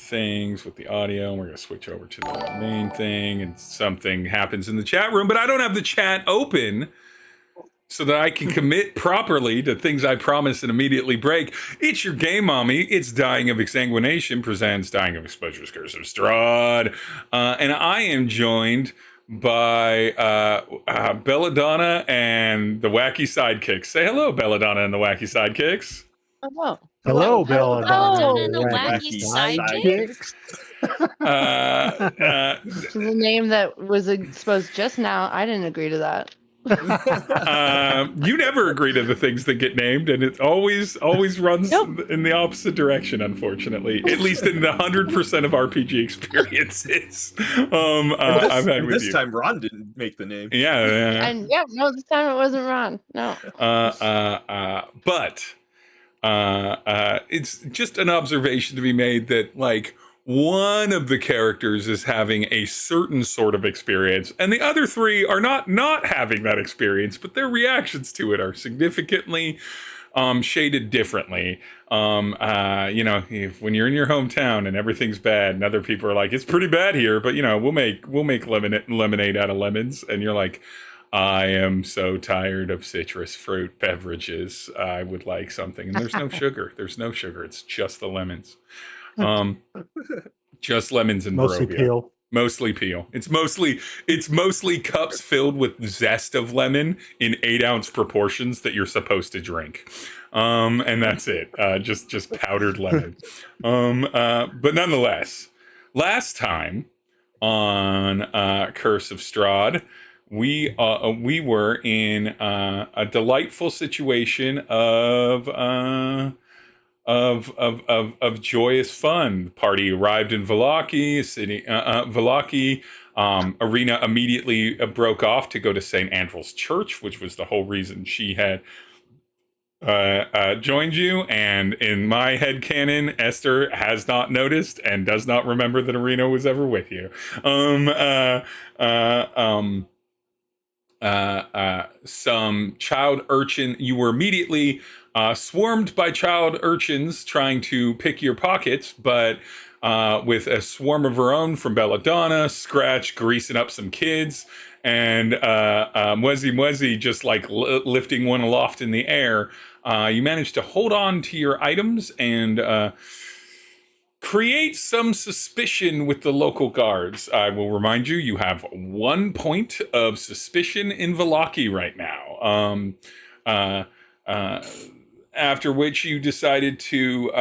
things with the audio, and we're going to switch over to the main thing, and something happens in the chat room, but I don't have the chat open so that I can commit properly to things I promise and immediately break. It's your game mommy. It's Dying of Exsanguination presents Dying of Exposure's Curse of Strahd. And I am joined by Belladonna and the Wacky Sidekicks. Say hello, Belladonna and the Wacky Sidekicks. Hello. Hello, Belladonna and the Wacky Sidekicks. This is a name that was exposed just now. I didn't agree to that. You never agree to the things that get named, and it always runs in the opposite direction, unfortunately, at least in the 100% of RPG experiences I've had with you. This time Ron didn't make the name. And no, this time it wasn't Ron. No. But it's just an observation to be made that, like, one of the characters is having a certain sort of experience, and the other three are not having that experience, but their reactions to it are significantly shaded differently. When you're in your hometown and everything's bad, and other people are like, "It's pretty bad here, but we'll make lemonade out of lemons," and you're like, "I am so tired of citrus fruit beverages. I would like something." And there's no sugar. There's no sugar. It's just the lemons. Just lemons and Barovia. Mostly peel. It's mostly cups filled with zest of lemon in 8-ounce proportions that you're supposed to drink. And that's it. Just powdered lemon. But nonetheless, last time on Curse of Strahd, we were in a delightful situation of joyous fun. The party arrived in Vallaki. Arena immediately broke off to go to St. Andrew's Church, which was the whole reason she had joined you. And in my headcanon, Esther has not noticed and does not remember that Arena was ever with you. Some child urchin, you were immediately swarmed by child urchins trying to pick your pockets, but with a swarm of her own from Belladonna, Scratch greasing up some kids, and Mwezi-Mwezi just like lifting one aloft in the air, you managed to hold on to your items and create some suspicion with the local guards. I will remind you, you have 1 point of suspicion in Vallaki right now. After which you decided to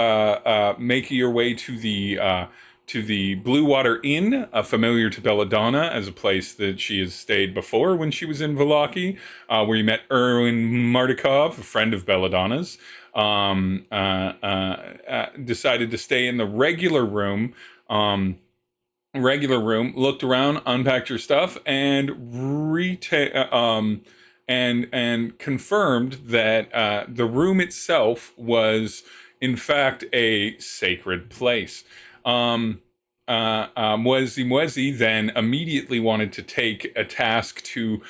make your way to the Blue Water Inn, familiar to Belladonna as a place that she has stayed before when she was in Vallaki, where you met Erwin Mardikov, a friend of Belladonna's. Decided to stay in the regular room, looked around, unpacked your stuff, and and confirmed that the room itself was in fact a sacred place. Mwezi-Mwezi then immediately wanted to take a task to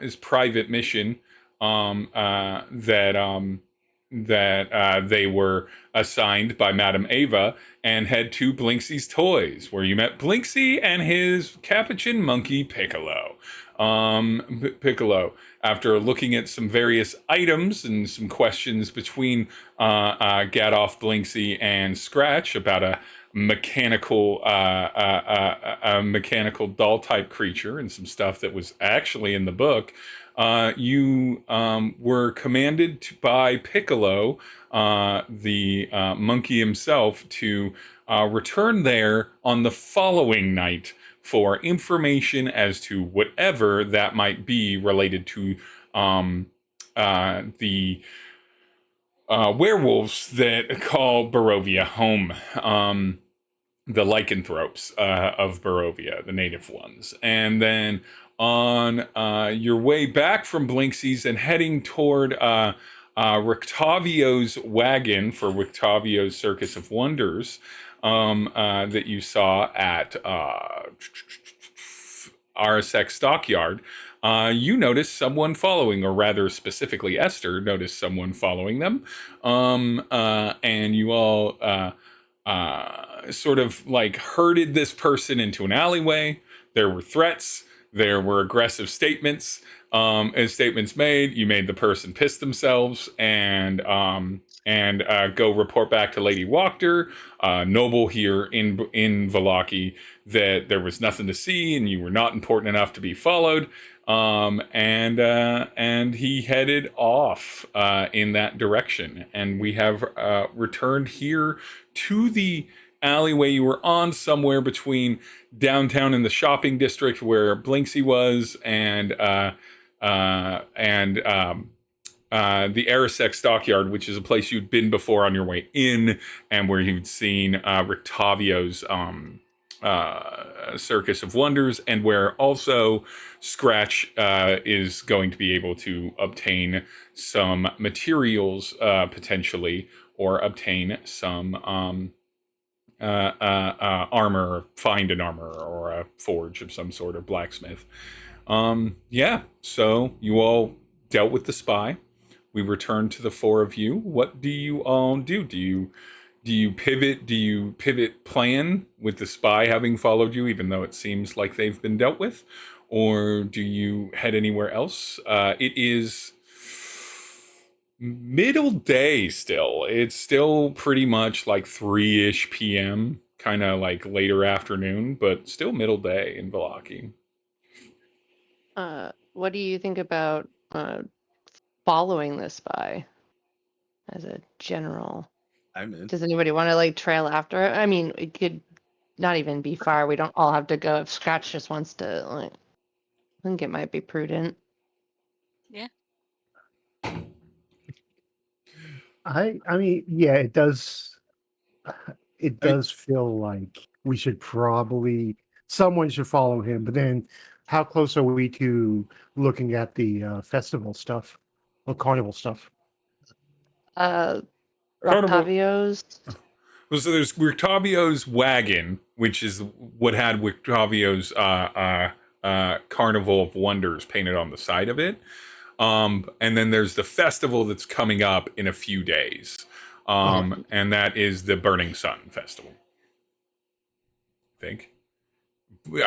his private mission, that they were assigned by Madame Ava, and head to Blinxie's Toys, where you met Blinxie and his capuchin monkey Piccolo. Piccolo, after looking at some various items and some questions between Gadolf, Blinxie, and Scratch about a mechanical doll type creature and some stuff that was actually in the book, you were commanded by Piccolo, the monkey himself, to return there on the following night for information as to whatever that might be related to the werewolves that call Barovia home. The lycanthropes of Barovia, the native ones. And then on your way back from Blinxie's and heading toward Rictavio's wagon for Rictavio's Circus of Wonders, that you saw at RSX Stockyard, you noticed someone following, or rather specifically Esther noticed someone following them, and you all sort of like herded this person into an alleyway. There were threats. There were aggressive statements. As statements made, you made the person piss themselves and go report back to Lady Wachter, noble here in Vallaki, that there was nothing to see and you were not important enough to be followed. And he headed off in that direction. And we have returned here to the alleyway you were on, somewhere between downtown and the shopping district where Blinksy was, and the Arisek Stockyard, which is a place you'd been before on your way in, and where you'd seen Rictavio's Circus of Wonders, and where also Scratch is going to be able to obtain some materials potentially, or obtain some armor, find an armor, or a forge of some sort, of blacksmith. Yeah, so you all dealt with the spy. We return to the four of you. What do you all do? Do you pivot? Do you pivot plan with the spy having followed you, even though it seems like they've been dealt with? Or do you head anywhere else? It is middle day still. It's still pretty much like 3-ish p.m., kind of like later afternoon, but still middle day in Vallaki. What do you think about following this spy as a general? I'm in. Does anybody want to like trail after it? I mean, it could not even be far. We don't all have to go. If Scratch just wants to, like, I think it might be prudent. I mean, yeah, it does. It does feel like we should probably someone should follow him. But then, how close are we to looking at the festival stuff or carnival stuff? Rictavio's. Well, so there's Wictavio's wagon, which is what had Wictavio's Carnival of Wonders painted on the side of it. And then there's the festival that's coming up in a few days. And that is the Burning Sun Festival. I think.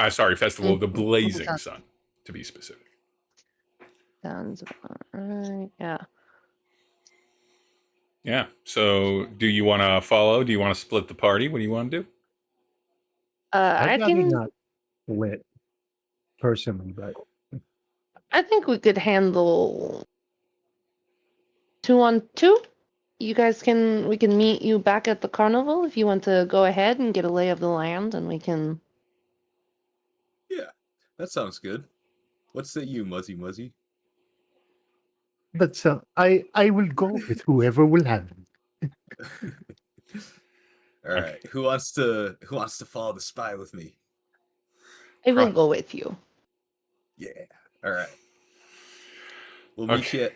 Sorry, Festival of the Blazing Sun, to be specific. Sounds about right. Yeah. Yeah. So do you want to follow? Do you want to split the party? What do you want to do? I I'd rather can. not split personally, but I think we could handle 2-on-2. You guys can. We can meet you back at the carnival if you want to go ahead and get a lay of the land, and we can. Yeah, that sounds good. What say you, Mwezi-Mwezi? but I will go with whoever will have it. All right, who wants to follow the spy with me? I will go with you. Yeah. All right. We'll meet you.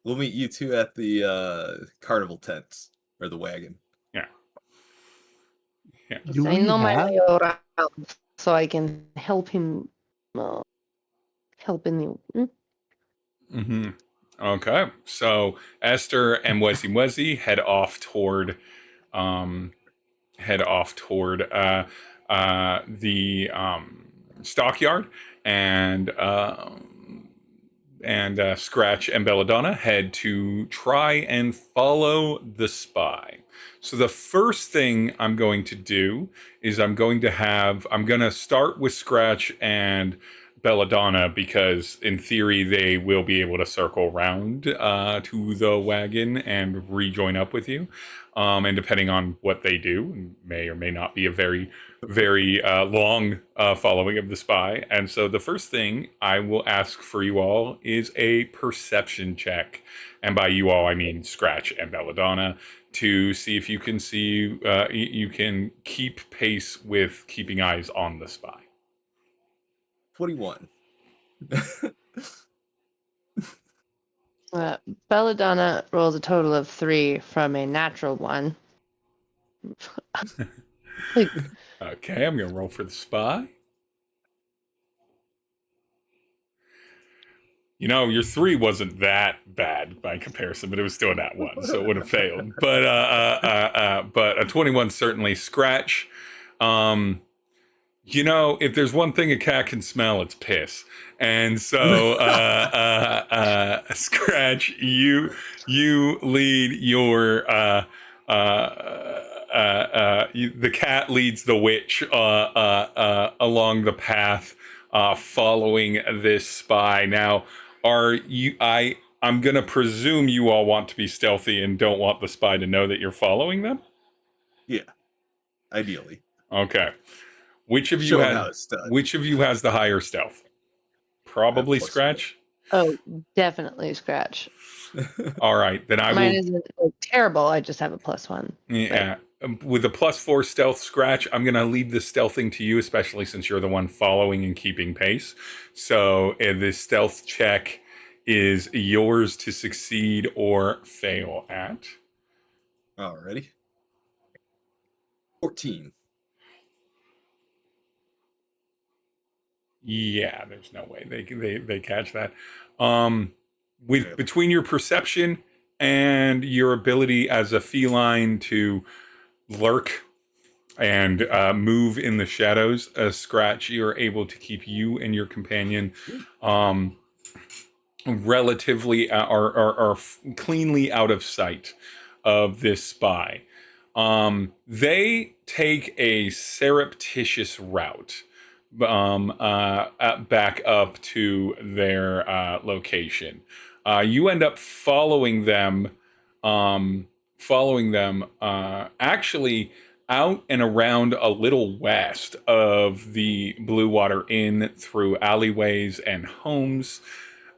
We'll meet you two at the carnival tents or the wagon. Yeah. Yeah. Do I we know my have- way around, so I can help him. Help in the. Mm-hmm. Okay. So Esther and Mwezi-Mwezi head off toward the stockyard, and Scratch and Belladonna head to try and follow the spy. So the first thing I'm going to do is I'm going to start with Scratch and Belladonna, because in theory they will be able to circle around to the wagon and rejoin up with you. And depending on what they do, may or may not be a very, very long following of the spy. And so the first thing I will ask for you all is a perception check. And by you all, I mean Scratch and Belladonna, to see if you can you can keep pace with keeping eyes on the spy. 21. Belladonna rolls a total of 3 from a natural 1. Okay, I'm gonna roll for the spy. Your 3 wasn't that bad by comparison, but it was still not 1, so it would have failed. But a 21 certainly scratch. If there's one thing a cat can smell, it's piss. And so, Scratch, you lead your the cat leads the witch along the path, following this spy. Now, I'm gonna presume you all want to be stealthy and don't want the spy to know that you're following them. Yeah, ideally. Okay. Which of you has the higher stealth? Probably Scratch. Oh, definitely Scratch. All right, then Mine isn't terrible. I just have a +1. Yeah, with a +4 stealth, Scratch, I'm gonna leave the stealthing to you, especially since you're the one following and keeping pace. So this stealth check is yours to succeed or fail at. Alrighty. 14. Yeah, there's no way they catch that. Between your perception and your ability as a feline to lurk and move in the shadows, Scratch, you're able to keep you and your companion relatively or cleanly out of sight of this spy. They take a surreptitious route back up to their location. You end up following them actually out and around a little west of the Blue Water Inn through alleyways and homes.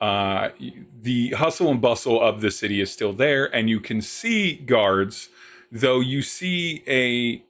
The hustle and bustle of the city is still there, and you can see guards, though you see a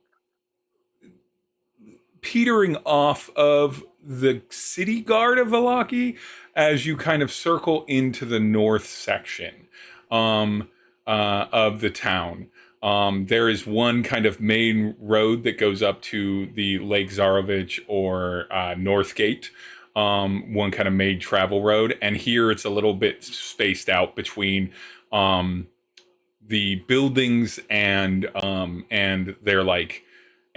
petering off of the city guard of Vallaki as you kind of circle into the north section of the town. There is one kind of main road that goes up to the Lake Zarovich or North Gate, one kind of main travel road. And here it's a little bit spaced out between the buildings and they're like,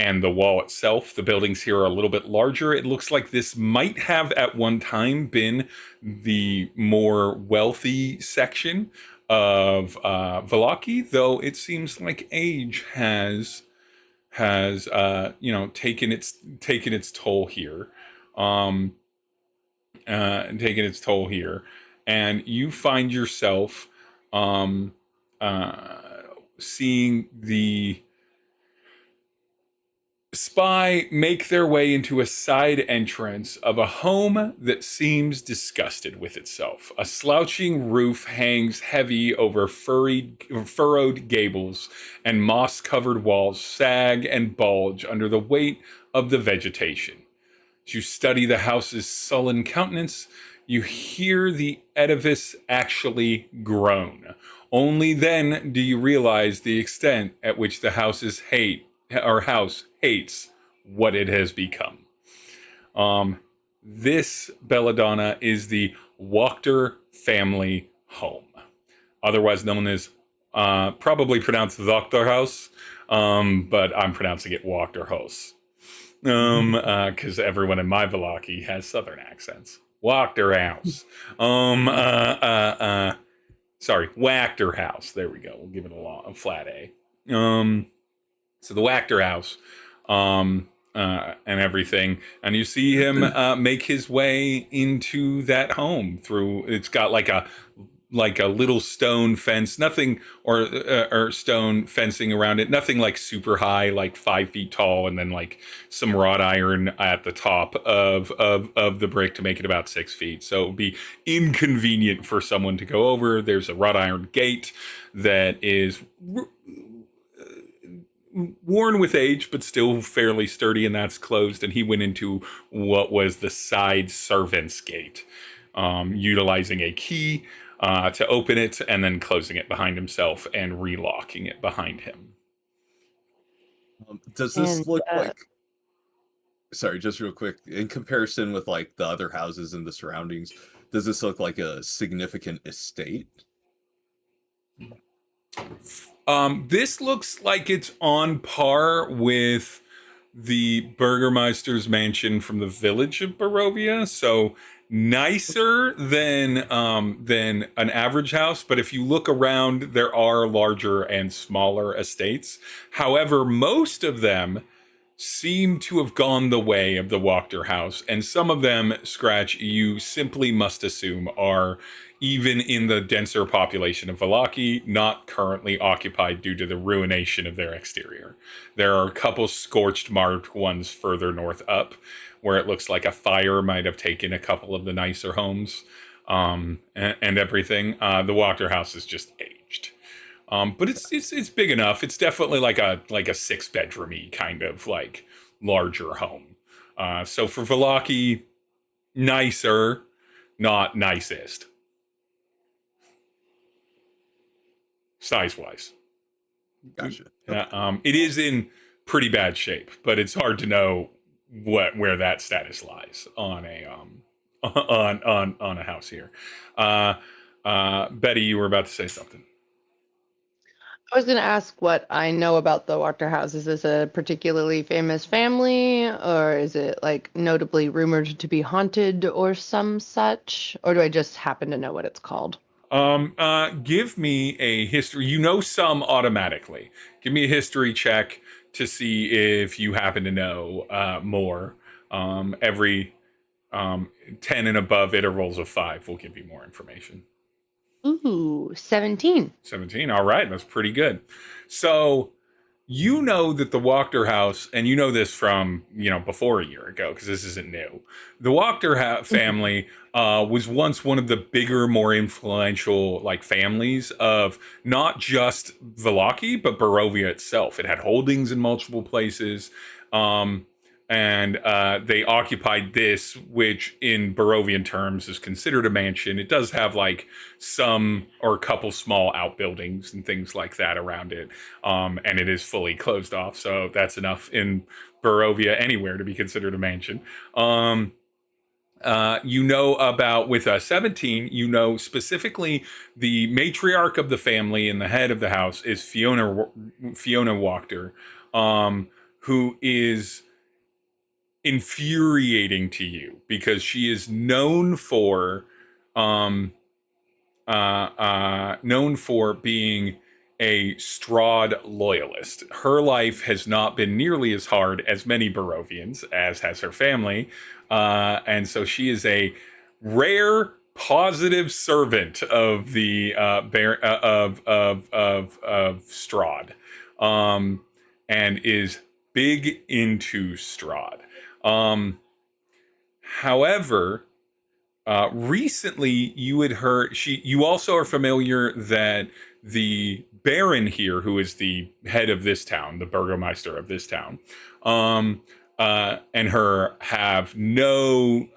and the wall itself. The buildings here are a little bit larger. It looks like this might have at one time been the more wealthy section of Vallaki, though it seems like age has taken its toll here. Taken its toll here, and you find yourself seeing the spy make their way into a side entrance of a home that seems disgusted with itself. A slouching roof hangs heavy over furrowed gables, and moss-covered walls sag and bulge under the weight of the vegetation. As you study the house's sullen countenance, you hear the edifice actually groan. Only then do you realize the extent at which the house hates what it has become. This Belladonna is the Wachter family home, otherwise known as probably pronounced Wachter House, but I'm pronouncing it Wachter House because everyone in my Vallaki has southern accents. Wachter House. Sorry, Wachter House. There we go. We'll give it a flat A. So the Wachter House, and everything, and you see him make his way into that home through. It's got like a little stone fence, nothing or stone fencing around it, nothing like super high, like 5 feet tall, and then like some wrought iron at the top of the brick to make it about 6 feet. So it would be inconvenient for someone to go over. There's a wrought iron gate that is worn with age, but still fairly sturdy, and that's closed. And he went into what was the side servant's gate, utilizing a key to open it, and then closing it behind himself and relocking it behind him. Does this look like... Sorry, just real quick. In comparison with like the other houses in the surroundings, Does this look like a significant estate? This looks like it's on par with the Burgermeister's mansion from the village of Barovia, so nicer than an average house. But if you look around, there are larger and smaller estates. However, most of them seem to have gone the way of the Wachter house, and some of them, Scratch, you simply must assume are, even in the denser population of Vallaki, not currently occupied due to the ruination of their exterior. There are a couple scorched marked ones further north up, where it looks like a fire might have taken a couple of the nicer homes, and everything. The Wachter house is just aged. But it's big enough. It's definitely like a 6-bedroomy kind of like larger home. So for Vallaki, nicer, not nicest. Size-wise. Gotcha. It is in pretty bad shape, but it's hard to know where that status lies on a on a house here. Betty, you were about to say something. I was going to ask what I know about the Wachter house. Is this a particularly famous family, or is it like notably rumored to be haunted or some such? Or do I just happen to know what it's called? Give me a history. You know some automatically. Give me a history check to see if you happen to know more. Every 10 and above intervals of 5 will give you more information. Ooh, 17. 17. All right, that's pretty good. So you know that the Wachter house, and you know this from before a year ago because this isn't new. The Wachter family was once one of the bigger, more influential like families of not just Vallaki but Barovia itself. It had holdings in multiple places. And they occupied this, which in Barovian terms is considered a mansion. It does have like some or a couple small outbuildings and things like that around it. And it is fully closed off. So that's enough in Barovia anywhere to be considered a mansion. With 17, specifically the matriarch of the family and the head of the house is Fiona Wachter, who is infuriating to you because she is known for being a Strahd loyalist. Her life has not been nearly as hard as many Barovians, as has her family, and so she is a rare positive servant of the of Strahd, and is big into Strahd. However, recently you had heard you also are familiar that the Baron here, who is the head of this town, the Burgermeister of this town, and her have no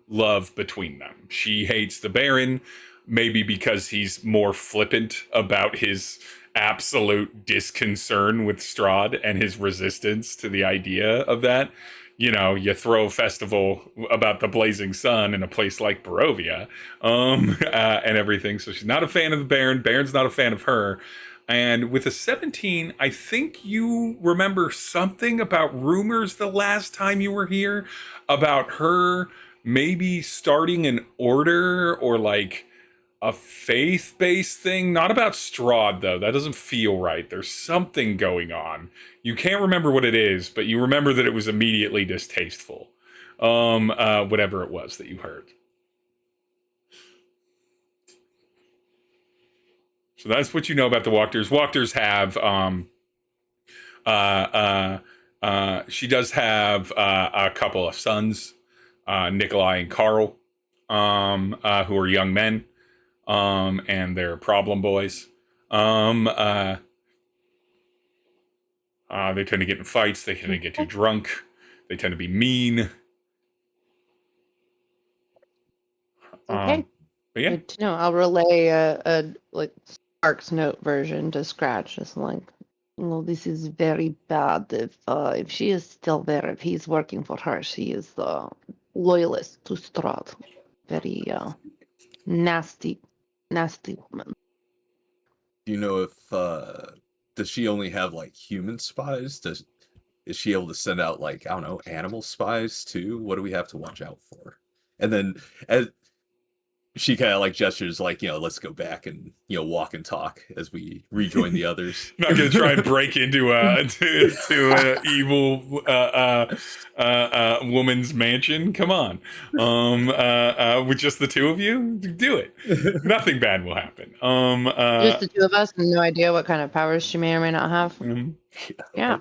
love between them. She hates the Baron, maybe because he's more flippant about his absolute disconcern with Strahd and his resistance to the idea of that. You throw a festival about the blazing sun in a place like Barovia, and everything. So she's not a fan of the Baron. Baron's not a fan of her. And with a 17, I think you remember something about rumors the last time you were here about her maybe starting an order or like a faith-based thing. Not about Strahd, though. That doesn't feel right. There's something going on. You can't remember what it is, but you remember that it was immediately distasteful. Whatever it was that you heard. So that's what you know about the Wachters. Wachters have, she does have a couple of sons, Nikolai and Carl, who are young men, and they're problem boys. They tend to get in fights. They tend to get too drunk. They tend to be mean. Okay. But yeah. Good to know. I'll relay a like Sparks Note version to Scratch. Just like, well, this is very bad. If she is still there, if he's working for her, she is the loyalist to Strahd. Very nasty, nasty woman. Do you know if does she only have like human spies? Is she able to send out like, I don't know, animal spies too? What do we have to watch out for? And then as she kind of like gestures like, let's go back and walk and talk as we rejoin the others. Not gonna try and break into to an evil woman's mansion. Come on, with just the two of you, do it. Nothing bad will happen. Just the two of us, and no idea what kind of powers she may or may not have. Yeah.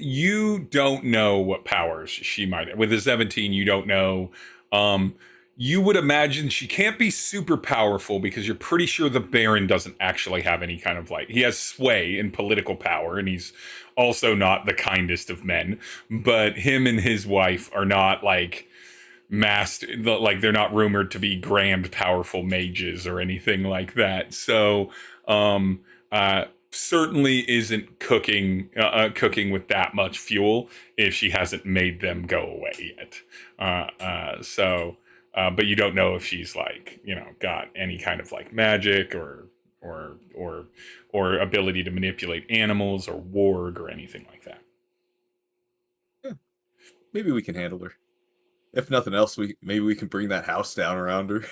You don't know what powers she might have. With a 17, you don't know. You would imagine she can't be super powerful because you're pretty sure the Baron doesn't actually have any kind of he has sway and political power, and he's also not the kindest of men. But him and his wife are not they're not rumored to be grand, powerful mages or anything like that. So, certainly isn't cooking with that much fuel if she hasn't made them go away yet. But you don't know if she's got any kind of magic or ability to manipulate animals or warg or anything like that. Yeah. Maybe we can handle her. If nothing else, maybe we can bring that house down around her.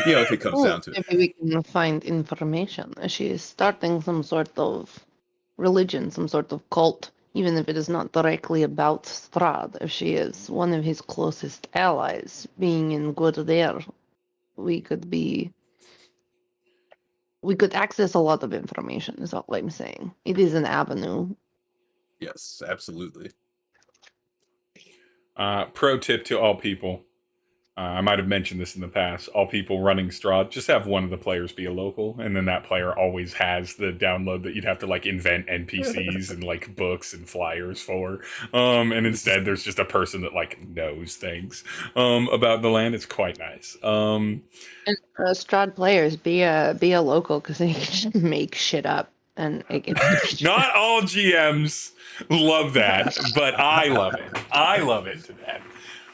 If it comes down to it. Maybe we can find information. She is starting some sort of religion, some sort of cult, even if it is not directly about Strahd. If she is one of his closest allies, being in good there, we could access a lot of information, is all I'm saying. It is an avenue. Yes, absolutely. Pro tip to all people. I might have mentioned this in the past. All people running Strahd, just have one of the players be a local, and then that player always has the download that you'd have to invent NPCs and books and flyers for. And instead, there's just a person that knows things about the land. It's quite nice. And Strahd players, be a local, because they can just make shit up, and it gets Not all GMs love that, but I love it. I love it to death.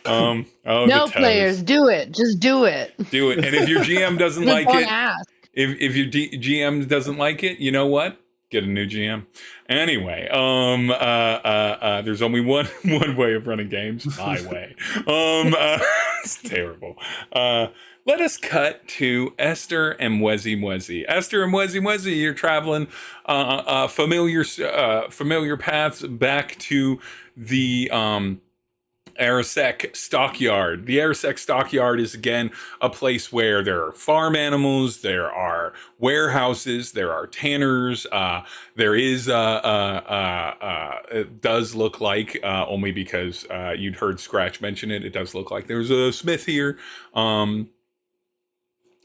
No players, do it. Just do it. Do it. And if your GM doesn't like it, ask. if your GM doesn't like it, you know what? Get a new GM. Anyway, there's only one way of running games. My way. It's terrible. Let us cut to Esther and Mwezi-Mwezi. Esther and Mwezi-Mwezi, you're traveling familiar paths back to the Arasek Stockyard. The Arasek Stockyard is again a place where there are farm animals, there are warehouses, there are tanners. There is it does look like only because you'd heard Scratch mention it. It does look like there's a smith here.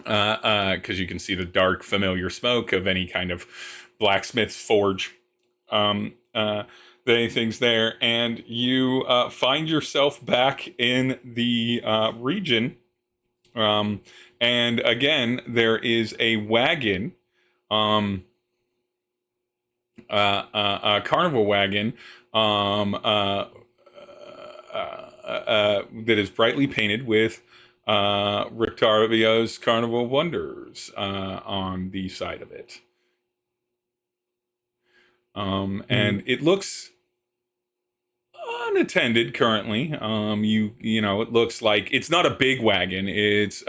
Because you can see the dark, familiar smoke of any kind of blacksmith's forge. Anything's there, and you find yourself back in the region. And again, there is a wagon, a carnival wagon, that is brightly painted with Rictavio's Carnival Wonders on the side of it. And it looks unattended currently. It looks like it's not a big wagon. It's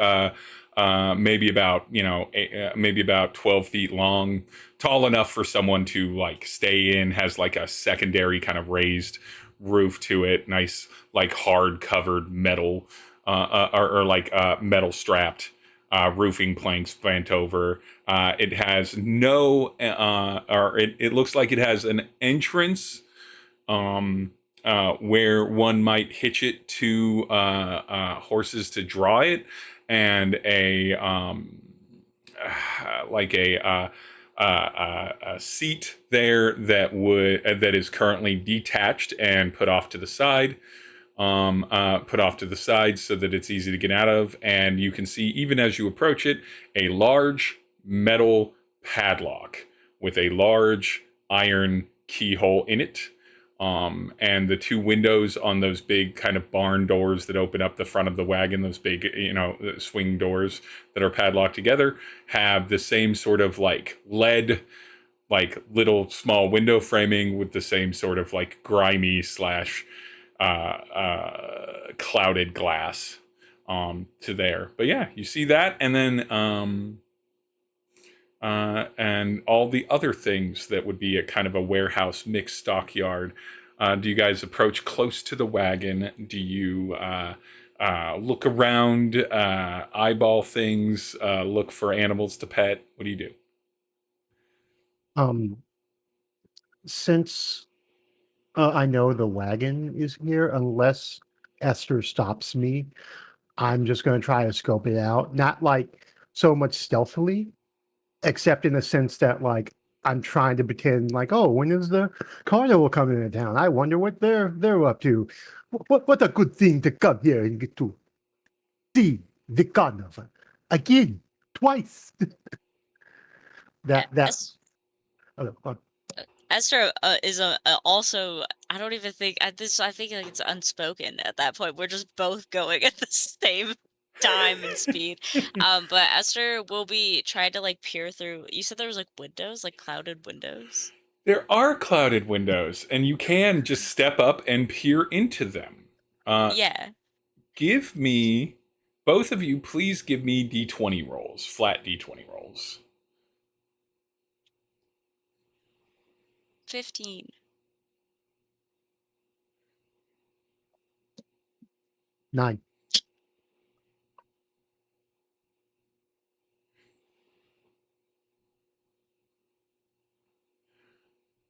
maybe about 12 feet long, tall enough for someone to stay in. Has a secondary kind of raised roof to it. Nice hard covered metal metal strapped roofing planks bent over. It has no, it looks like it has an entrance where one might hitch it to horses to draw it, and a seat there that is currently detached and put off to the side. So that it's easy to get out of, and you can see, even as you approach it, a large metal padlock with a large iron keyhole in it. And the two windows on those big kind of barn doors that open up the front of the wagon, those big, swing doors that are padlocked together, have the same sort of like lead, like little small window framing with the same sort of like grimy slash clouded glass to there. But yeah, you see that, and then and all the other things that would be a kind of a warehouse mixed stockyard. Do you guys approach close to the wagon? Do you look around, eyeball things, look for animals to pet? What do you do? Since I know the wagon is here, unless Esther stops me, I'm just going to try to scope it out. Not like so much stealthily, except in the sense that like I'm trying to pretend like, oh, when is the carnival coming into town? I wonder what they're up to. What a good thing to come here and get to see the carnival again, twice. That's. Esther is also. I don't even think I think like it's unspoken at that point. We're just both going at the same time and speed. But Esther will be trying to like peer through. You said there was like windows, like clouded windows. There are clouded windows, and you can just step up and peer into them. Yeah. Give me, both of you, please give me d20 rolls, flat d20 rolls. 15. Nine.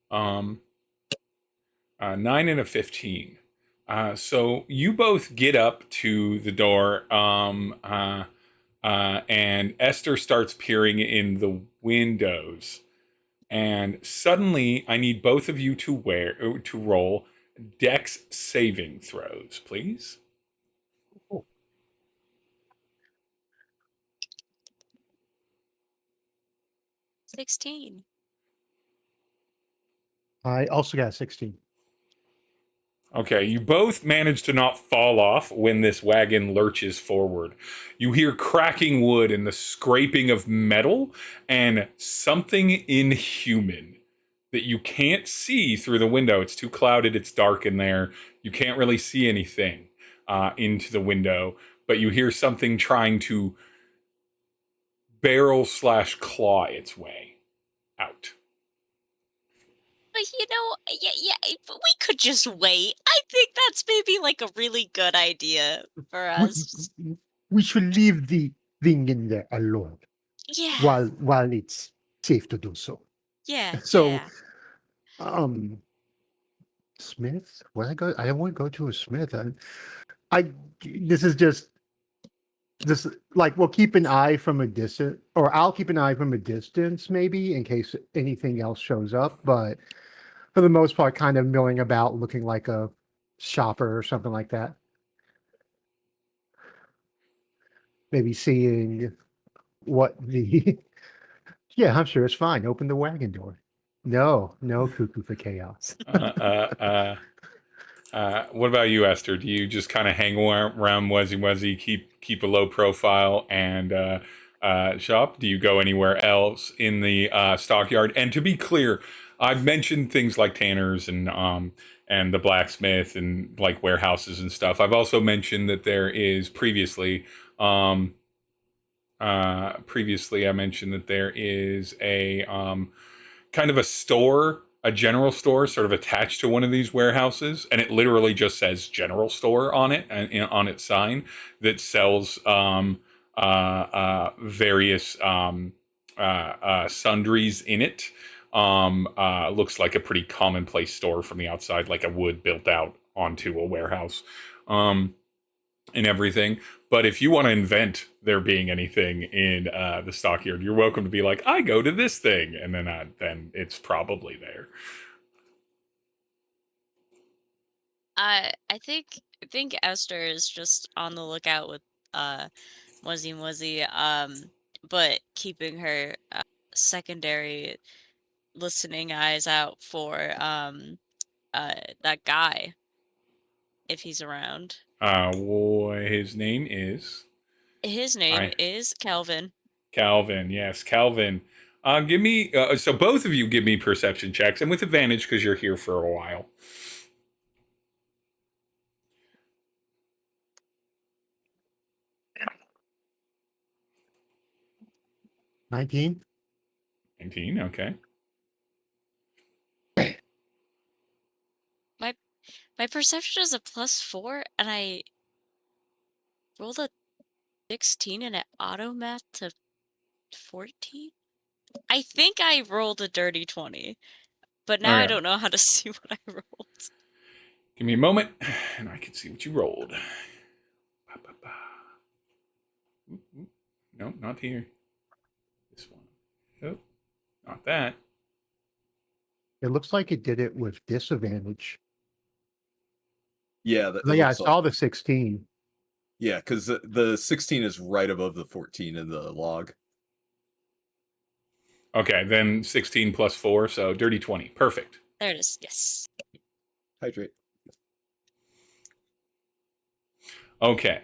A 9 and a 15. So you both get up to the door, and Esther starts peering in the windows. And suddenly, I need both of you to roll Dex saving throws, please. 16. I also got 16. Okay, you both manage to not fall off when this wagon lurches forward. You hear cracking wood and the scraping of metal and something inhuman that you can't see through the window. It's too clouded, it's dark in there. You can't really see anything into the window, but you hear something trying to barrel / claw its way out. But yeah, we could just wait. I think that's maybe like a really good idea for us. We should leave the thing in there alone. Yeah. While it's safe to do so. Yeah. So, yeah. Smith. Where I go? I don't want to go to a Smith. This is just this. Like, we'll keep an eye from a distance, or I'll keep an eye from a distance, maybe in case anything else shows up. But for the most part, kind of milling about, looking like a shopper or something like that. Maybe seeing what the. Yeah, I'm sure it's fine. Open the wagon door. No cuckoo for chaos. What about you, Esther? Do you just kind of hang around Mwezi-Mwezi, keep a low profile, and shop? Do you go anywhere else in the stockyard? And to be clear, I've mentioned things like tanners and the blacksmith and like warehouses and stuff. I've also mentioned that there is previously I mentioned that there is a kind of a store, a general store sort of attached to one of these warehouses, and it literally just says general store on it and on its sign that sells various sundries in it. Looks like a pretty commonplace store from the outside, like a wood built out onto a warehouse and everything. But if you want to invent there being anything in the stockyard, you're welcome to be like, I go to this thing, and then it's probably there. I think Esther is just on the lookout with Mwezi-Mwezi, but keeping her secondary listening eyes out for that guy, if he's around. His name is His name is Calvin. Calvin. Yes, Calvin. Give me so both of you give me perception checks, and with advantage because you're here for a while. 19. 19, okay. My perception is a +4, and I rolled a 16 and it auto-math to 14. I think I rolled a dirty 20, but now I Okay. don't know how to see what I rolled. Give me a moment, and I can see what you rolled. No, not here. This one. Nope, not that. It looks like it did it with disadvantage. Yeah, that Yeah, I looks like, saw the 16. yeah, because the 16 is right above the 14 in the log. Okay, then 16 plus 4, so dirty 20. Perfect. There it is. Yes. Hydrate. Okay.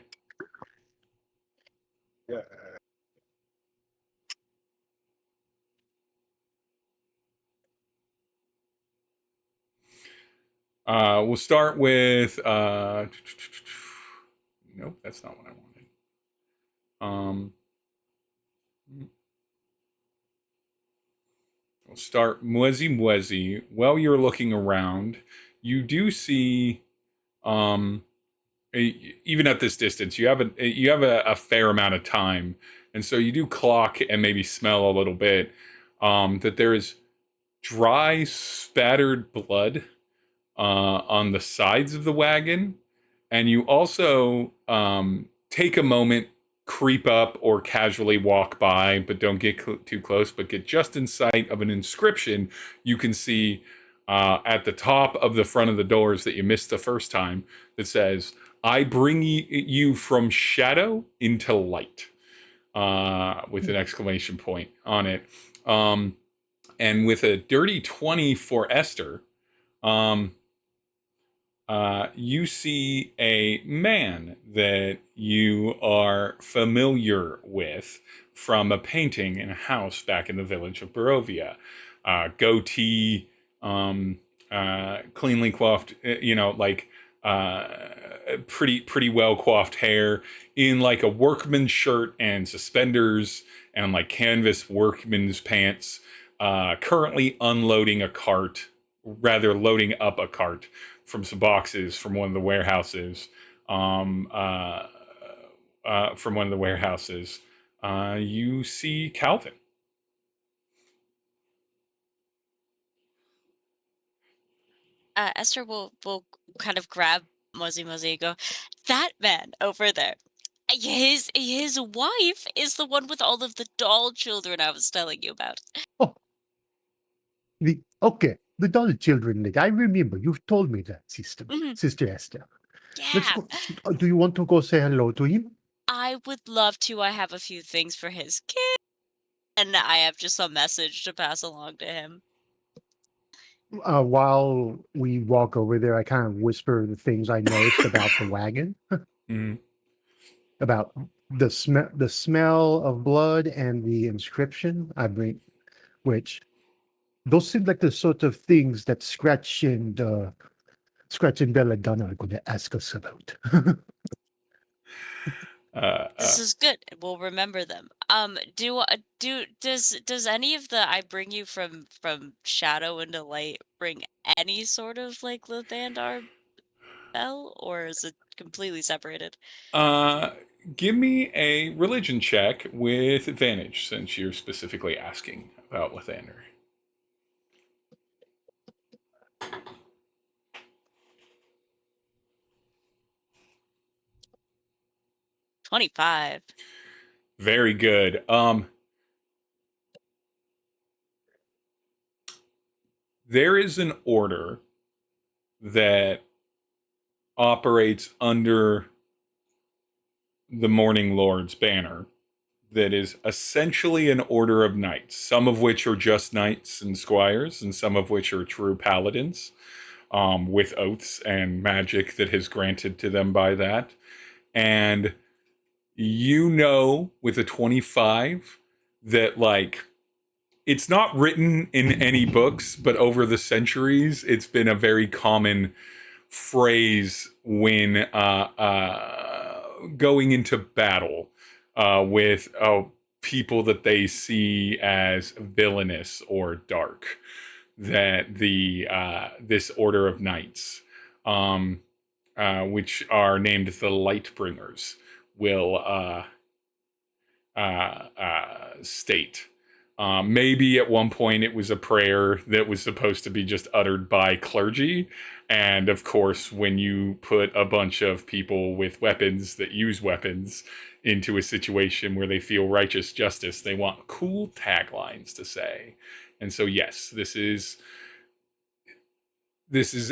Yeah. We'll start with nope, that's not what I wanted. We'll start Mwezi-Mwezi. While you're looking around, you do see even at this distance, you have a fair amount of time, and so you do clock and maybe smell a little bit that there is dry, spattered blood on the sides of the wagon, and you also take a moment, creep up, or casually walk by, but don't get too close, but get just in sight of an inscription you can see at the top of the front of the doors that you missed the first time that says, "I bring you from shadow into light," with an exclamation point on it. And with a dirty 20 for Esther, you see a man that you are familiar with from a painting in a house back in the village of Barovia. Goatee, cleanly coiffed, pretty well coiffed hair, in like a workman's shirt and suspenders and like canvas workman's pants. Currently unloading a cart, rather loading up a cart from some boxes from one of the warehouses. You see Calvin. Esther will kind of grab Mwezi-Mwezi and go, "That man over there. His wife is the one with all of the doll children I was telling you about." Oh, the doll children. I remember you've told me that, Sister Esther. Let's Yeah. go. Do you want to go say hello to him? I would love to. I have a few things for his kid, and I have just a message to pass along to him. While we walk over there, I kind of whisper the things I noticed about the wagon, about the smell of blood and the inscription. Which those seem like the sort of things that Scratch and Belladonna are going to ask us about. This is good. We'll remember them. Does any of the I bring you from shadow into light bring any sort of like Lathandar bell, or is it completely separated? Give me a religion check with advantage, since you're specifically asking about Lathander. 25. Very good. There is an order that operates under the Morning Lord's banner that is essentially an order of knights, some of which are just knights and squires, and some of which are true paladins. with oaths and magic that is granted to them by that. And you know, with a 25, that like it's not written in any books, but over the centuries, it's been a very common phrase when going into battle with people that they see as villainous or dark. That the this order of knights, which are named the Lightbringers, will state. Maybe at one point it was a prayer that was supposed to be just uttered by clergy. And of course, when you put a bunch of people with weapons that use weapons into a situation where they feel righteous justice, they want cool taglines to say. And so, yes, this is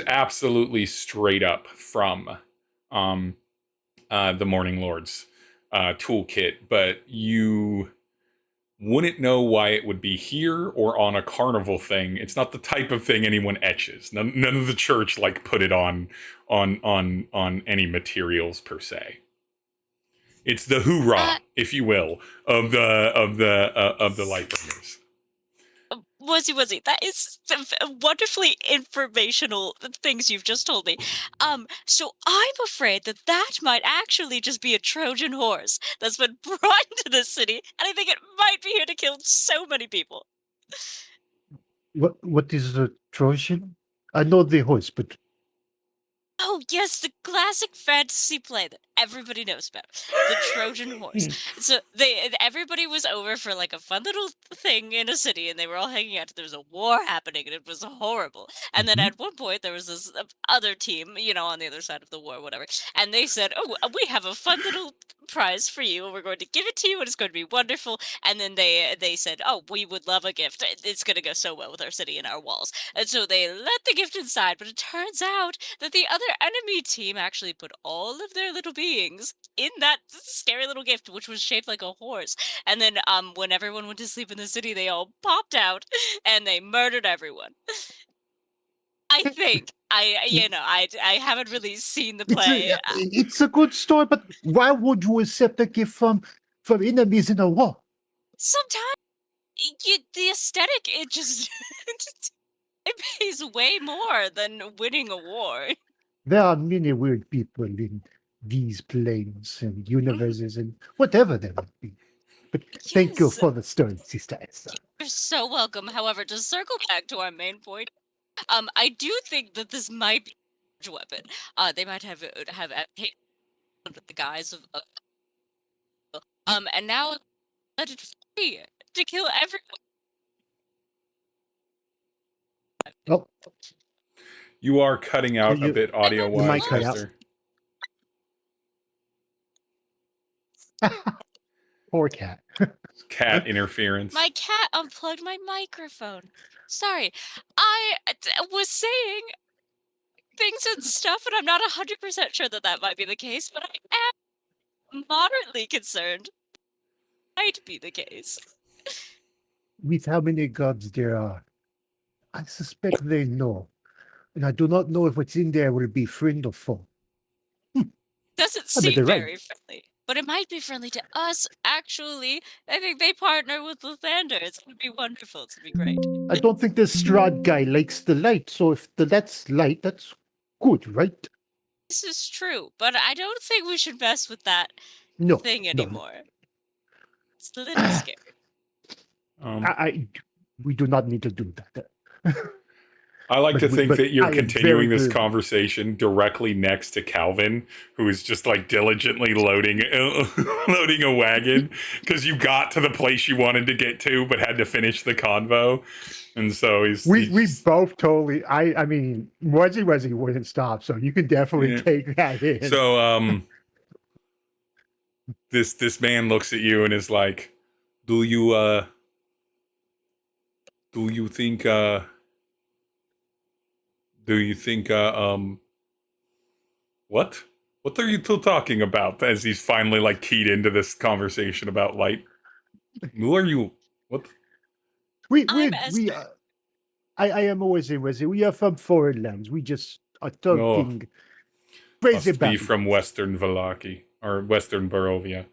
absolutely straight up from the Morning Lord's toolkit, but you wouldn't know why it would be here or on a carnival thing. It's not the type of thing anyone etches. None of the church like put it on any materials per se. It's the hoorah, if you will, of the Lightbringers. Mwezi-Mwezi, that is wonderfully informational things you've just told me. So I'm afraid that might actually just be a Trojan horse that's been brought into this city, and I think it might be here to kill so many people. What is a Trojan? I know the horse, but Oh yes, the classic fantasy play that everybody knows about, the Trojan horse. So everybody was over for like a fun little thing in a city, and they were all hanging out. There was a war happening, and it was horrible. And then at one point, there was this other team, on the other side of the war, whatever. And they said, "Oh, we have a fun little prize for you, and we're going to give it to you, and it's going to be wonderful." And then they said, "Oh, we would love a gift. It's going to go so well with our city and our walls." And so they let the gift inside, but it turns out that the other enemy team actually put all of their little beings in that scary little gift, which was shaped like a horse. And then when everyone went to sleep in the city, they all popped out and they murdered everyone. I think I haven't really seen the play. It's a good story, but why would you accept a gift from enemies in a war? Sometimes the aesthetic, it just it pays way more than winning a war. There are many weird people in these planes and universes and whatever they might be. But thank you Yes. for the story, Sister Esther. You're so welcome. However, to circle back to our main point, I do think that this might be a weapon. They might have under the guise of and now let it free to kill everyone. Oh, You are cutting out a You- bit audio you might wise, cut out. Esther. poor cat. Cat interference. My cat unplugged my microphone. Sorry. I was saying things and stuff, and I'm not 100% sure that might be the case, but I am moderately concerned. Might be the case. With how many gods there are, I suspect they know. And I do not know if what's in there will be friend or foe. Doesn't I bet seem they're right. very friendly, but it might be friendly to us. Actually, I think they partner with Lathander. It's gonna be wonderful. It's gonna be great. I don't think this Strahd guy likes the light, so if that's light, that's good, right? This is true, but I don't think we should mess with that No. thing no. anymore. It's a little scary. We do not need to do that. I like to think that you're I am continuing very this good. conversation directly next to Calvin, who is just like diligently loading a wagon because you got to the place you wanted to get to, but had to finish the convo, and so We he's both totally. I mean, Mwezi-Mwezi wouldn't stop, so you can definitely Yeah. take that in. So this man looks at you and is like, do you think what are you two talking about? As he's finally like keyed into this conversation about light. Who are you? What? we I'm we Esther. I am Mwezi-Mwezi. We are from foreign lands. We just are No. talking crazy Must be about from Western Vallaki or Western Barovia.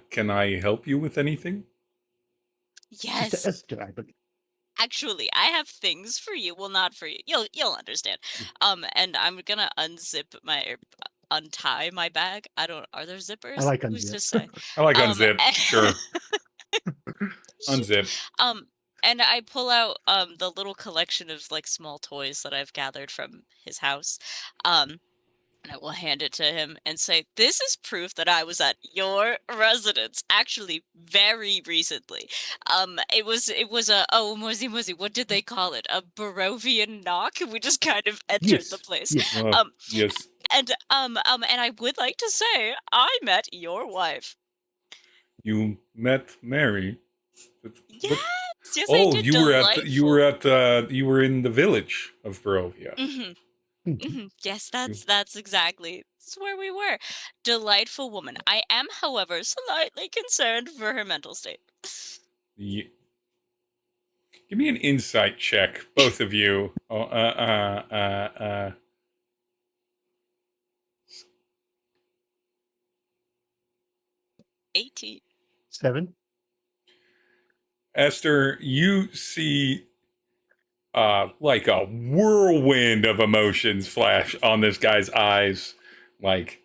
Can I help you with anything? Yes. Sister Esther, I believe. Actually, I have things for you. Well, not for you. You'll understand. And I'm gonna untie my bag. I don't. Are there zippers? I like Who's to unzip. say? I like Um, unzip. Sure. Shoot. Unzip. And I pull out the little collection of like small toys that I've gathered from his house. And I will hand it to him and say, "This is proof that I was at your residence, actually, very recently. It was a Mwezi-Mwezi, what did they call it? A Barovian knock? We just kind of entered the Yes. place. Yes. Yes. And I would like to say, I met your wife. You met Mary. But- Yes, yes, I oh, did. you were in the village of Barovia. Yes, that's exactly. That's where we were. Delightful woman. I am, however, slightly concerned for her mental state. Ye- Give me an insight check, both of you. 18. 7. Esther, you see like a whirlwind of emotions flash on this guy's eyes, like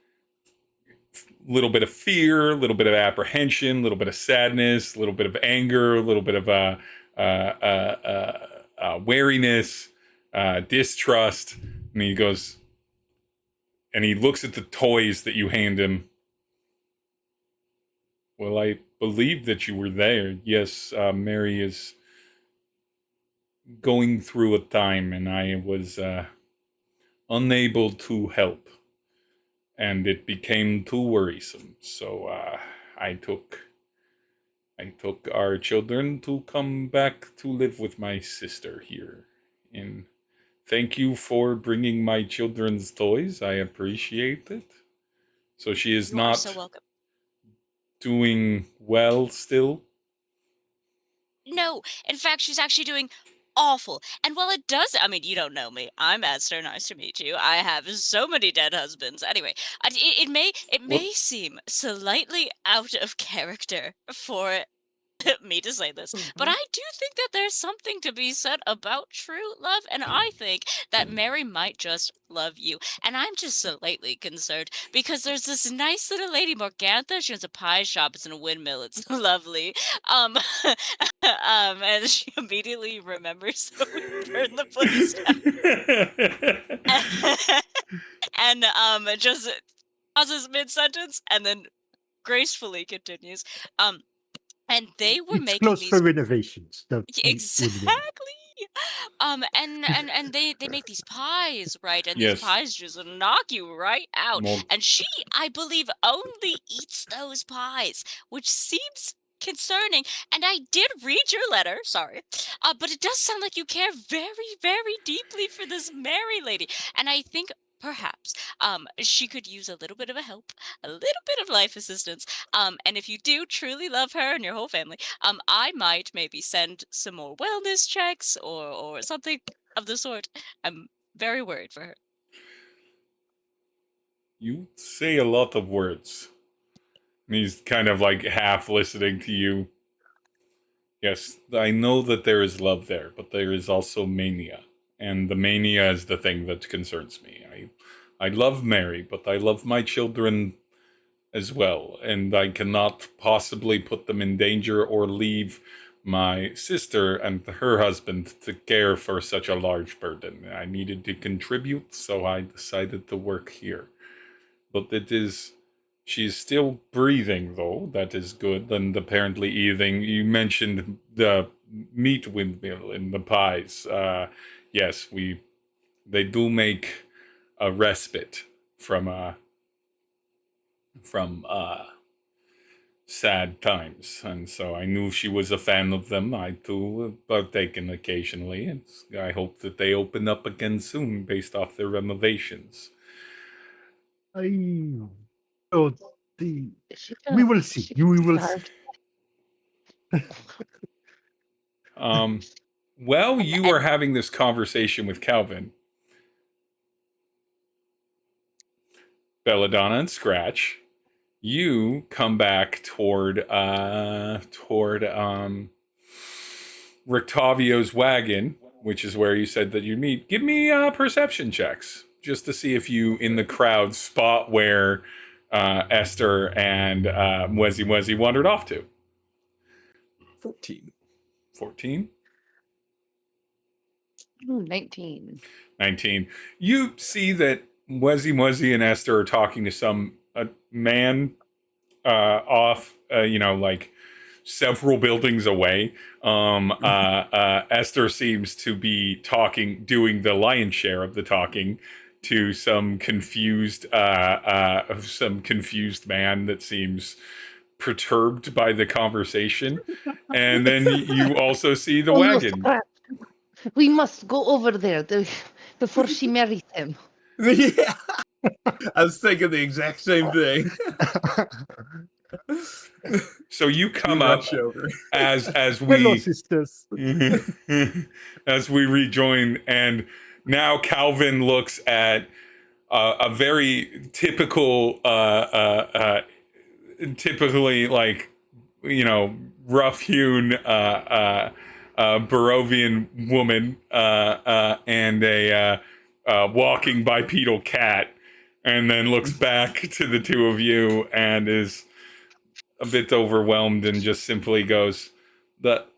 a little bit of fear, a little bit of apprehension, a little bit of sadness, a little bit of anger, a little bit of wariness, distrust. And he goes, and he looks at the toys that you hand him. Well, I believe that you were there. Yes, Mary is going through a time, and I was unable to help, and it became too worrisome. So I took our children to come back to live with my sister here. And thank you for bringing my children's toys. I appreciate it. So she is You are not so welcome. doing well still. No, in fact, she's actually doing awful. And while it does, I mean, you don't know me. I'm Esther. Nice to meet you. I have so many dead husbands. Anyway, it may seem slightly out of character for me to say this, but I do think that there's something to be said about true love, and I think that Mary might just love you. And I'm just slightly concerned because there's this nice little lady, Morgantha. She owns a pie shop. It's in a windmill. It's lovely. And she immediately remembers that we burned the place down. And just pauses mid-sentence and then gracefully continues. And they were It's making close these for renovations. exactly. And they make these pies, right? And Yes. these pies just knock you right out. Well, And she, I believe, only eats those pies, which seems concerning. And I did read your letter, sorry, but it does sound like you care very, very deeply for this Mary lady. And I think perhaps she could use a little bit of a help, a little bit of life assistance. And if you do truly love her and your whole family, I might maybe send some more wellness checks or something of the sort. I'm very worried for her. you say a lot of words. And he's kind of like half listening to you. Yes, I know that there is love there, but there is also mania. And the mania is the thing that concerns me. I love Mary, but I love my children as well. And I cannot possibly put them in danger or leave my sister and her husband to care for such a large burden. I needed to contribute, so I decided to work here. But she's still breathing, though. That is good. And apparently eating. You mentioned the meat windmill in the pies. Yes, they do make a respite from sad times, and so I knew she was a fan of them. I too partake in occasionally, and I hope that they open up again soon based off their renovations. So Is she we will see. she We will starved? While you are having this conversation with Calvin, Belladonna and Scratch, you come back toward Rictavio's wagon, which is where you said that you'd meet. Give me perception checks just to see if you in the crowd spot where Esther and Mwezi-Mwezi wandered off to. 14. 14? Ooh, 19. 19. You see that Mwezi-Mwezi and Esther are talking to some man off, like several buildings away. Esther seems to be doing the lion's share of the talking to some confused man that seems perturbed by the conversation. And then you also see the wagon. Scratch. We must go over there before she marries him. Yeah. I was thinking the exact same thing. So you come We up rush over. as Hello, we sisters. as we rejoin, and now Calvin looks at a very typical, typically like rough-hewn Barovian woman and a walking bipedal cat, and then looks back to the two of you and is a bit overwhelmed and just simply goes,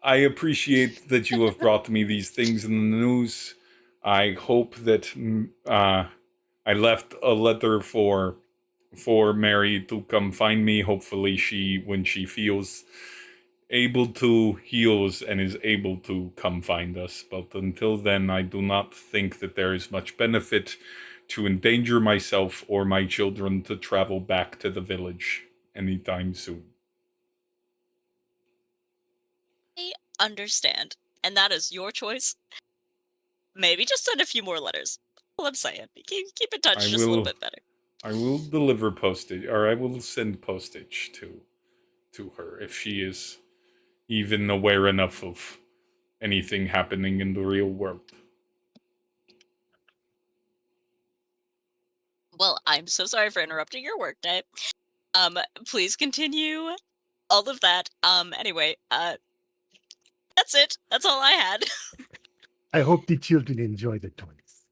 I appreciate that you have brought me these things in the news. I hope that I left a letter for Mary to come find me. Hopefully when she feels able to, heals and is able to come find us. But until then, I do not think that there is much benefit to endanger myself or my children to travel back to the village anytime soon. I understand, and that is your choice. Maybe just send a few more letters. All I'm saying. Keep in touch just a little bit better. I will deliver postage, or I will send postage to her if she is even aware enough of anything happening in the real world. Well, I'm so sorry for interrupting your workday. Please continue all of that. Anyway, that's it. That's all I had. I hope the children enjoy the toys.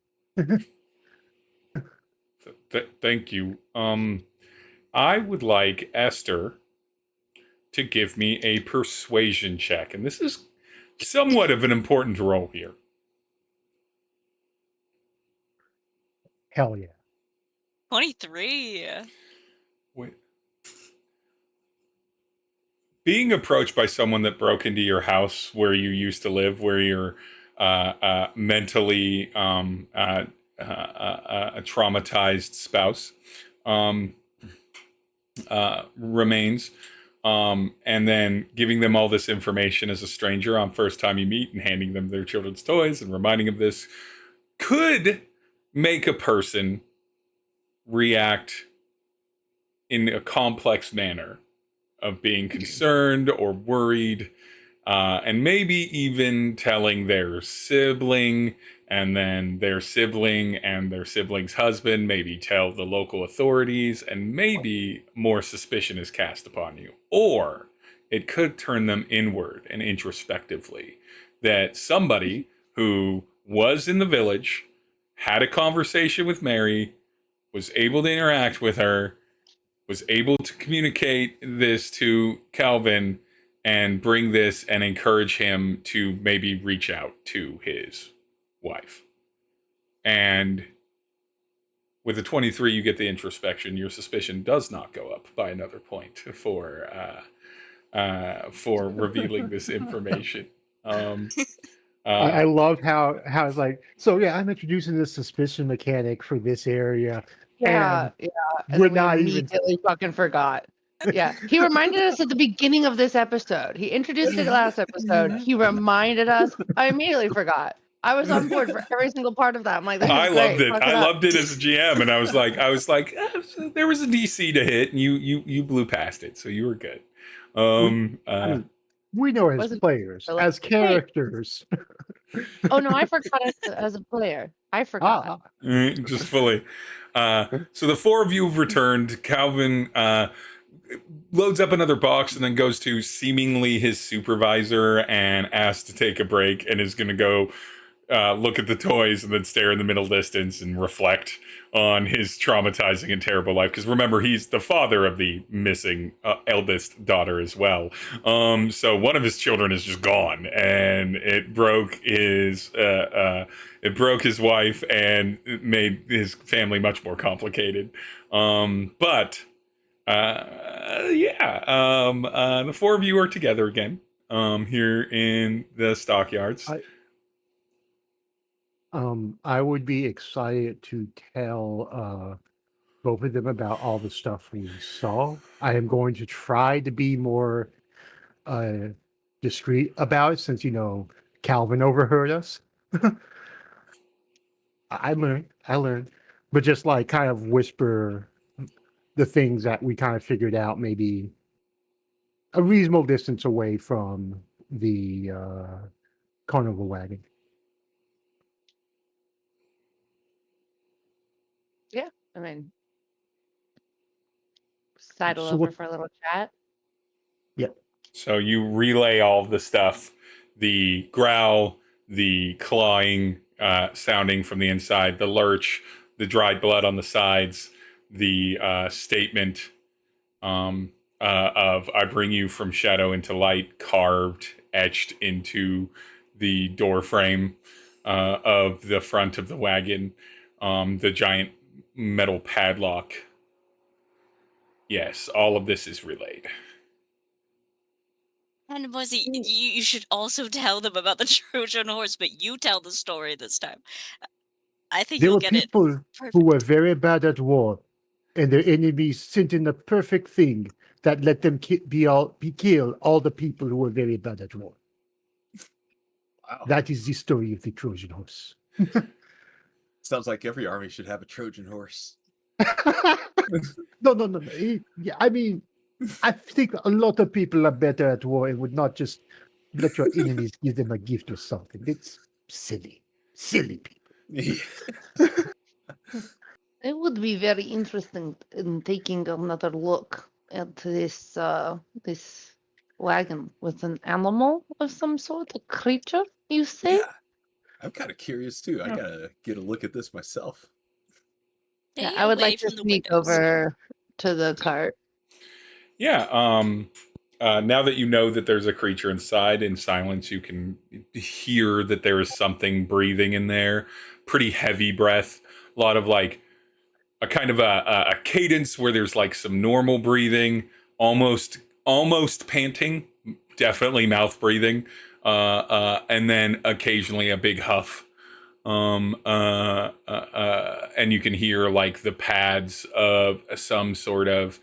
Thank you. I would like Esther to give me a persuasion check, and this is somewhat of an important role here. Hell yeah. 23. Being approached by someone that broke into your house where you used to live, where you're mentally a traumatized spouse remains, and then giving them all this information as a stranger on first time you meet and handing them their children's toys and reminding of this could make a person react in a complex manner of being concerned or worried, and maybe even telling their sibling, and then their sibling and their sibling's husband maybe tell the local authorities, and maybe more suspicion is cast upon you. Or it could turn them inward and introspectively, that somebody who was in the village, had a conversation with Mary, was able to interact with her, was able to communicate this to Calvin and bring this and encourage him to maybe reach out to his wife. And with a 23, you get the introspection. Your suspicion does not go up by another point for revealing this information. I love how it's like, so yeah, I'm introducing this suspicion mechanic for this area. Yeah, And And we're then we not even. immediately fucking forgot. Yeah. He reminded us at the beginning of this episode. He introduced it last episode. He reminded us. I immediately forgot. I was on board for every single part of that. I'm like, this I is loved great. it. Fuck I up. loved it as a GM, and I was like, there was a DC to hit, and you blew past it, so you were good. We know as Wasn't players, like, as hey. characters. Oh no, I forgot as a player. I forgot. Just fully. So the four of you have returned. Calvin loads up another box and then goes to seemingly his supervisor and asks to take a break and is going to go look at the toys and then stare in the middle distance and reflect on his traumatizing and terrible life. Because remember, he's the father of the missing eldest daughter as well. So one of his children is just gone, and it broke his wife and it made his family much more complicated. The four of you are together again here in the stockyards. I would be excited to tell both of them about all the stuff we saw. I am going to try to be more discreet about it since, Calvin overheard us. I learned. But just like kind of whisper the things that we kind of figured out maybe a reasonable distance away from the carnival wagon. I mean, sidle So over what- for a little chat. So you relay all of the stuff, the growl, the clawing sounding from the inside, the lurch, the dried blood on the sides, the statement of "I bring you from shadow into light," carved, etched into the door frame of the front of the wagon, the giant metal padlock. Yes, all of this is relayed. And Mwezi, you should also tell them about the Trojan horse, but you tell the story this time. I think There you'll were get it people perfect. who were very bad at war, and their enemies sent in the perfect thing that let them kill all the people who were very bad at war. Wow. That is the story of the Trojan horse. Sounds like every army should have a Trojan horse. No. Yeah, I mean, I think a lot of people are better at war and would not just let your enemies give them a gift or something. It's silly people. It would be very interesting in taking another look at this this wagon with an animal of some sort, a creature, you say? Yeah, I'm kind of curious too. I gotta get a look at this myself. Yeah, Stay I would away like to from the sneak windows. over to the cart. Yeah. Now that you know that there's a creature inside, in silence, you can hear that there is something breathing in there. Pretty heavy breath. A lot of like a kind of a cadence where there's like some normal breathing, almost panting, definitely mouth breathing, and then occasionally a big huff. And you can hear like the pads of some sort of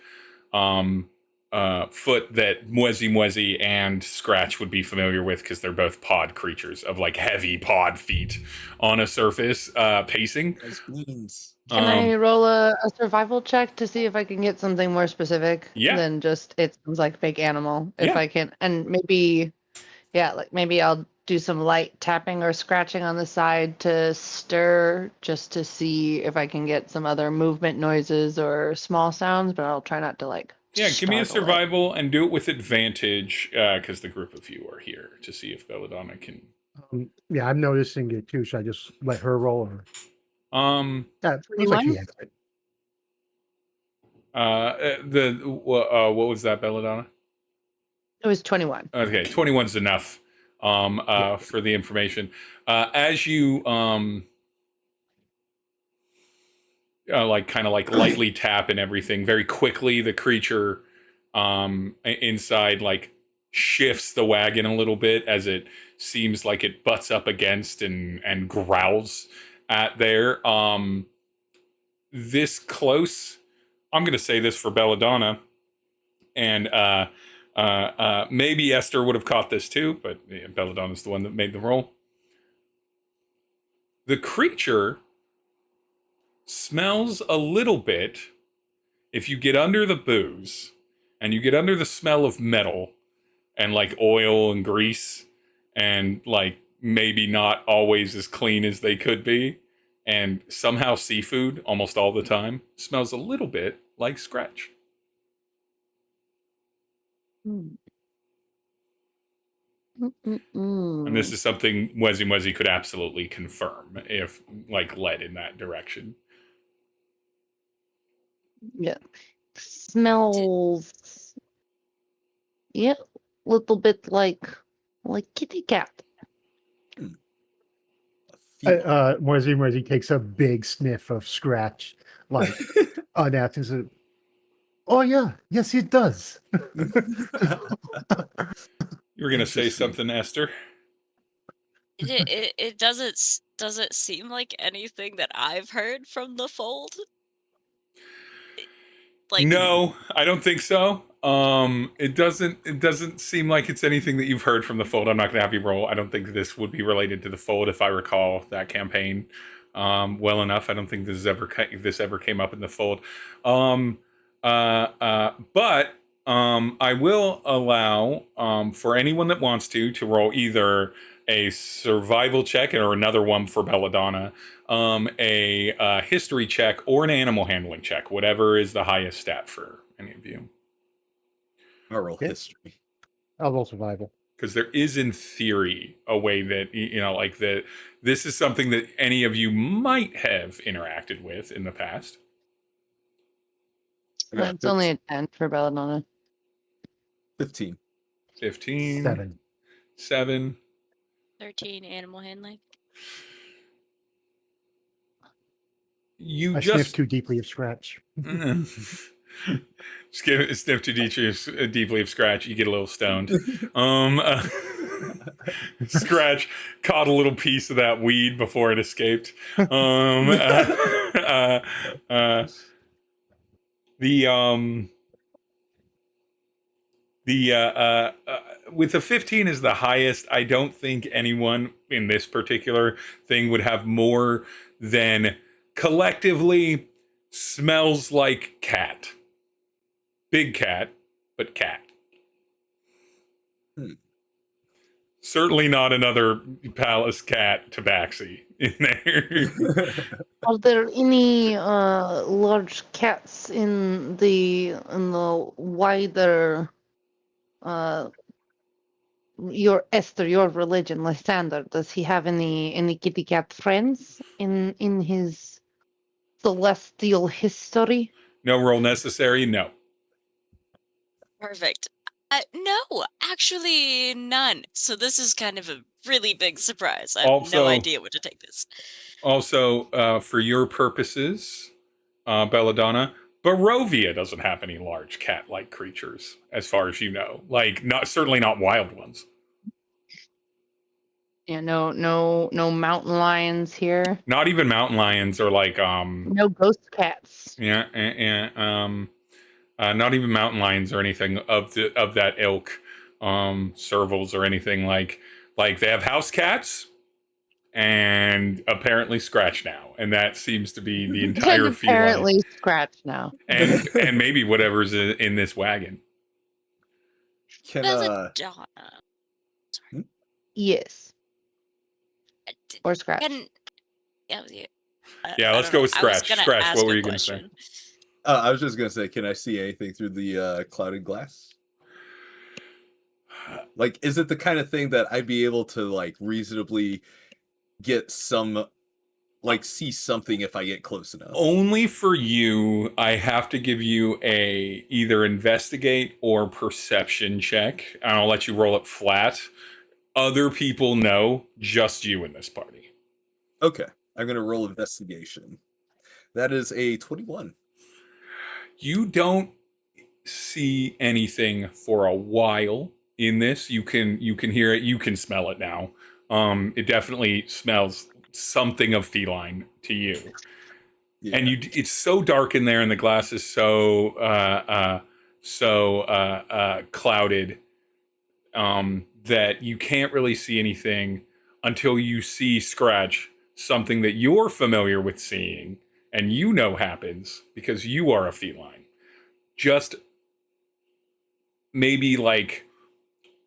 foot that Mwezi-Mwezi and Scratch would be familiar with because they're both pod creatures of like heavy pod feet on a surface pacing. Nice beans. Can I roll a survival check to see if I can get something more specific than just it sounds like fake animal? If I can, and maybe, maybe I'll do some light tapping or scratching on the side to stir just to see if I can get some other movement noises or small sounds, but I'll try not to like. Yeah, give me a startle it. survival and do it with advantage because the group of you are here to see if Belladonna can. Yeah, I'm noticing it too. Should I just let her roll? Or... That looks like she has it. What was that, Belladonna? It was 21. Okay, 21's enough for the information. As you kind of lightly tap and everything, very quickly the creature inside like shifts the wagon a little bit as it seems like it butts up against and growls at there. This close, I'm gonna say this for Belladonna, and maybe Esther would have caught this too, but Belladonna's the one that made the roll. The creature smells a little bit, if you get under the booze and you get under the smell of metal, and like oil and grease and like maybe not always as clean as they could be. And somehow seafood almost all the time smells a little bit like scratch. Mm. And this is something Mwezi-Mwezi could absolutely confirm if like led in that direction. Yeah. Smells. Yeah, little bit like kitty cat. Mwezi takes a big sniff of scratch, like unapt and says, "Oh yeah, yes, it does." You were gonna say something, Esther? It doesn't seem like anything that I've heard from the fold. Like, No, I don't think so. It doesn't seem like it's anything that you've heard from the fold. I'm not gonna have you roll. I don't think this would be related to the fold if I recall that campaign well enough. I don't think this ever came up in the fold. But I will allow for anyone that wants to roll either a survival check or another one for Belladonna, a history check or an animal handling check, whatever is the highest stat for any of you. I'll roll Okay. history. I'll roll survival. Because there is, in theory, a way that, like that this is something that any of you might have interacted with in the past. I got It's only a 10 for Belladonna. 15. 15. 7. 13 animal handling. You I just sniffed too deeply of scratch. sniff too deeply of scratch. You get a little stoned. Scratch caught a little piece of that weed before it escaped. With a 15 as the highest, I don't think anyone in this particular thing would have more than collectively smells like cat. Big cat, but cat. Certainly not another palace cat tabaxi in there. Are there any large cats in the wider your Esther, your religion, Lysander? Does he have any kitty cat friends in his celestial history? No roll necessary, no. Perfect. No, actually none. So this is kind of a really big surprise. I have Also- no idea where to take this. Also, for your purposes, Belladonna, Barovia doesn't have any large cat-like creatures, as far as you know. Like, certainly not wild ones. Yeah, no mountain lions here. Not even mountain lions or like No ghost cats. not even mountain lions or anything of that ilk, servals or anything like they have house cats and apparently scratch now, and that seems to be the entire And feline, apparently scratch now. and maybe whatever's in this wagon. Can Belladonna. Yes. D- Or scratch. Can yeah, Yeah, I let's don't go know. with I was Scratch. gonna Scratch, ask what were a you gonna say? question. I was just gonna say, can I see anything through the clouded glass? Like, is it the kind of thing that I'd be able to like reasonably get some, like, see something if I get close enough? Only for you, I have to give you a either investigate or perception check, and I'll let you roll it flat. Other people know, just you in this party. Okay, I'm gonna roll investigation. That is a 21. You don't see anything for a while in this. You can hear it, you can smell it now. It definitely smells something of feline to you. Yeah. And it's so dark in there, and the glass is so clouded that you can't really see anything until you see Scratch, something that you're familiar with seeing and you know happens because you are a feline. Just maybe like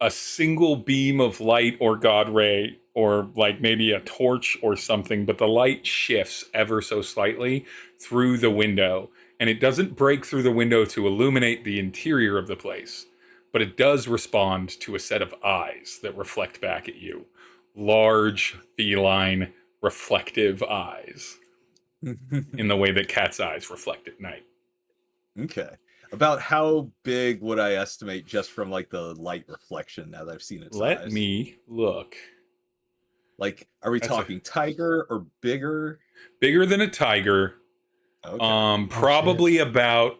a single beam of light or god ray or like maybe a torch or something, but the light shifts ever so slightly through the window, and it doesn't break through the window to illuminate the interior of the place, but it does respond to a set of eyes that reflect back at you. Large, feline, reflective eyes in the way that cat's eyes reflect at night. Okay. About how big would I estimate just from like the light reflection now that I've seen its Let eyes? me look. Like, are we That's talking tiger or bigger? Bigger than a tiger. Okay. Probably about,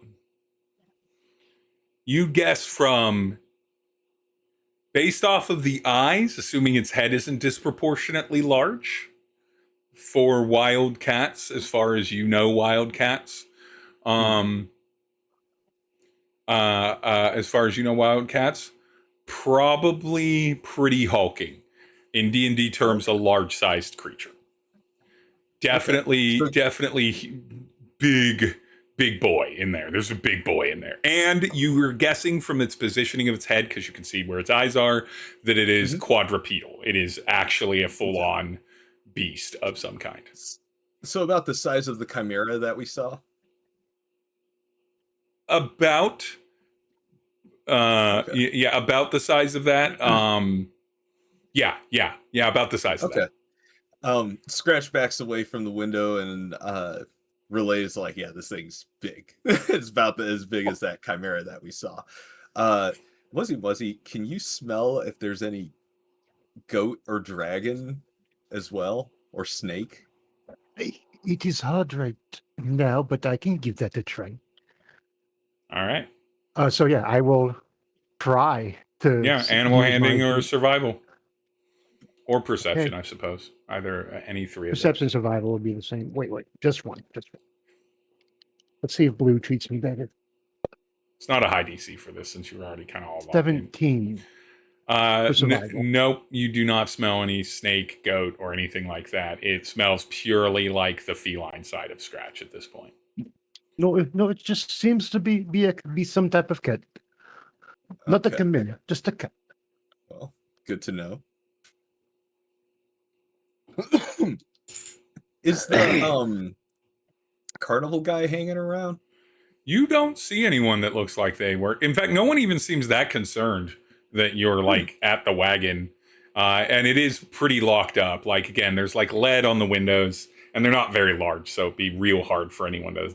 you guess from, based off of the eyes, assuming its head isn't disproportionately large for wild cats, as far as you know, wild cats. As far as you know, wild cats, probably pretty hulking. In D&D terms, a large-sized creature. Definitely, Okay. definitely big boy in there. There's a big boy in there. And you were guessing from its positioning of its head, because you can see where its eyes are, that it is quadrupedal. It is actually a full-on beast of some kind. So about the size of the Chimerror that we saw? About, yeah, about the size of that. Yeah, about the size of that. Scratch backs away from the window and relays like, yeah, this thing's big. It's about as big as that Chimerror that we saw. Mwezi-Mwezi, can you smell if there's any goat or dragon as well, or snake? It is hard right now, but I can give that a try. All right. So yeah, I will try to. Yeah, animal use handling my or survival. Or perception, Okay. I suppose. Either any three of perception those. survival will be the same. Wait, just one. Let's see if blue treats me better. It's not a high DC for this, since you're already kind of all locked in. 17. For survival. Nope, you do not smell any snake, goat, or anything like that. It smells purely like the feline side of Scratch at this point. No, it just seems to be some type of cat. Not a chameleon, just a cat. Well, good to know. Is the carnival guy hanging around? You don't see anyone that looks like they work. In fact, no one even seems that concerned that you're like at the wagon. And it is pretty locked up. Like, again, there's like lead on the windows, and they're not very large, so it'd be real hard for anyone to.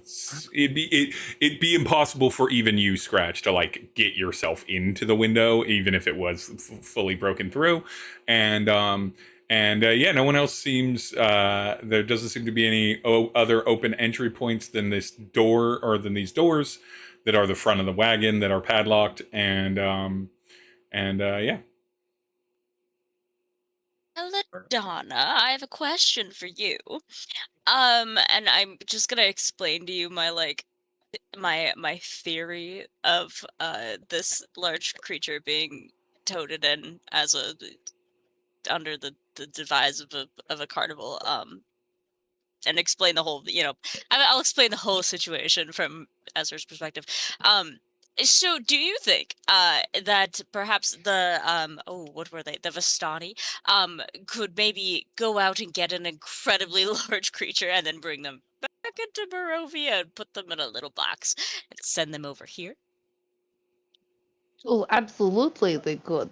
It'd be impossible for even you, Scratch, to like get yourself into the window, even if it was fully broken through. And yeah, no one else seems. There doesn't seem to be any other open entry points than this door, or than these doors that are the front of the wagon that are padlocked. And yeah. Belladonna, I have a question for you. And I'm just gonna explain to you my my theory of this large creature being toted in as a under the devise of a carnival. And explain the whole, I'll explain the whole situation from Esther's perspective. So do you think that perhaps the what were they, the Vistani could maybe go out and get an incredibly large creature and then bring them back into Barovia and put them in a little box and send them over here? Oh, absolutely, they could.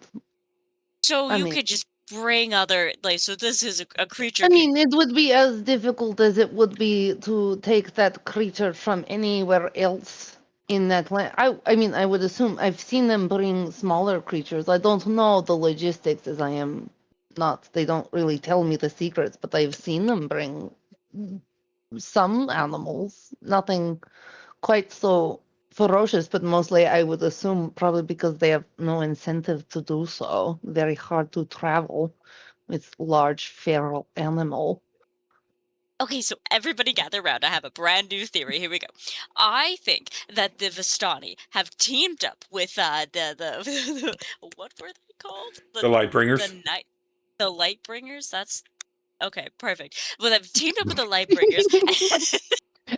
So I you mean- could just bring other, like, so this is a creature. I mean, it would be as difficult as it would be to take that creature from anywhere else in that land. I mean, I would assume I've seen them bring smaller creatures. I don't know the logistics, as I am not. They don't really tell me the secrets, but I've seen them bring some animals. Nothing quite so ferocious, but mostly I would assume probably because they have no incentive to do so. Very hard to travel with large feral animal. Okay, so everybody gather around. I have a brand new theory. Here we go. I think that the Vistani have teamed up with the what were they called? The Lightbringers? The Lightbringers? That's okay, perfect. Well, they've teamed up with the Lightbringers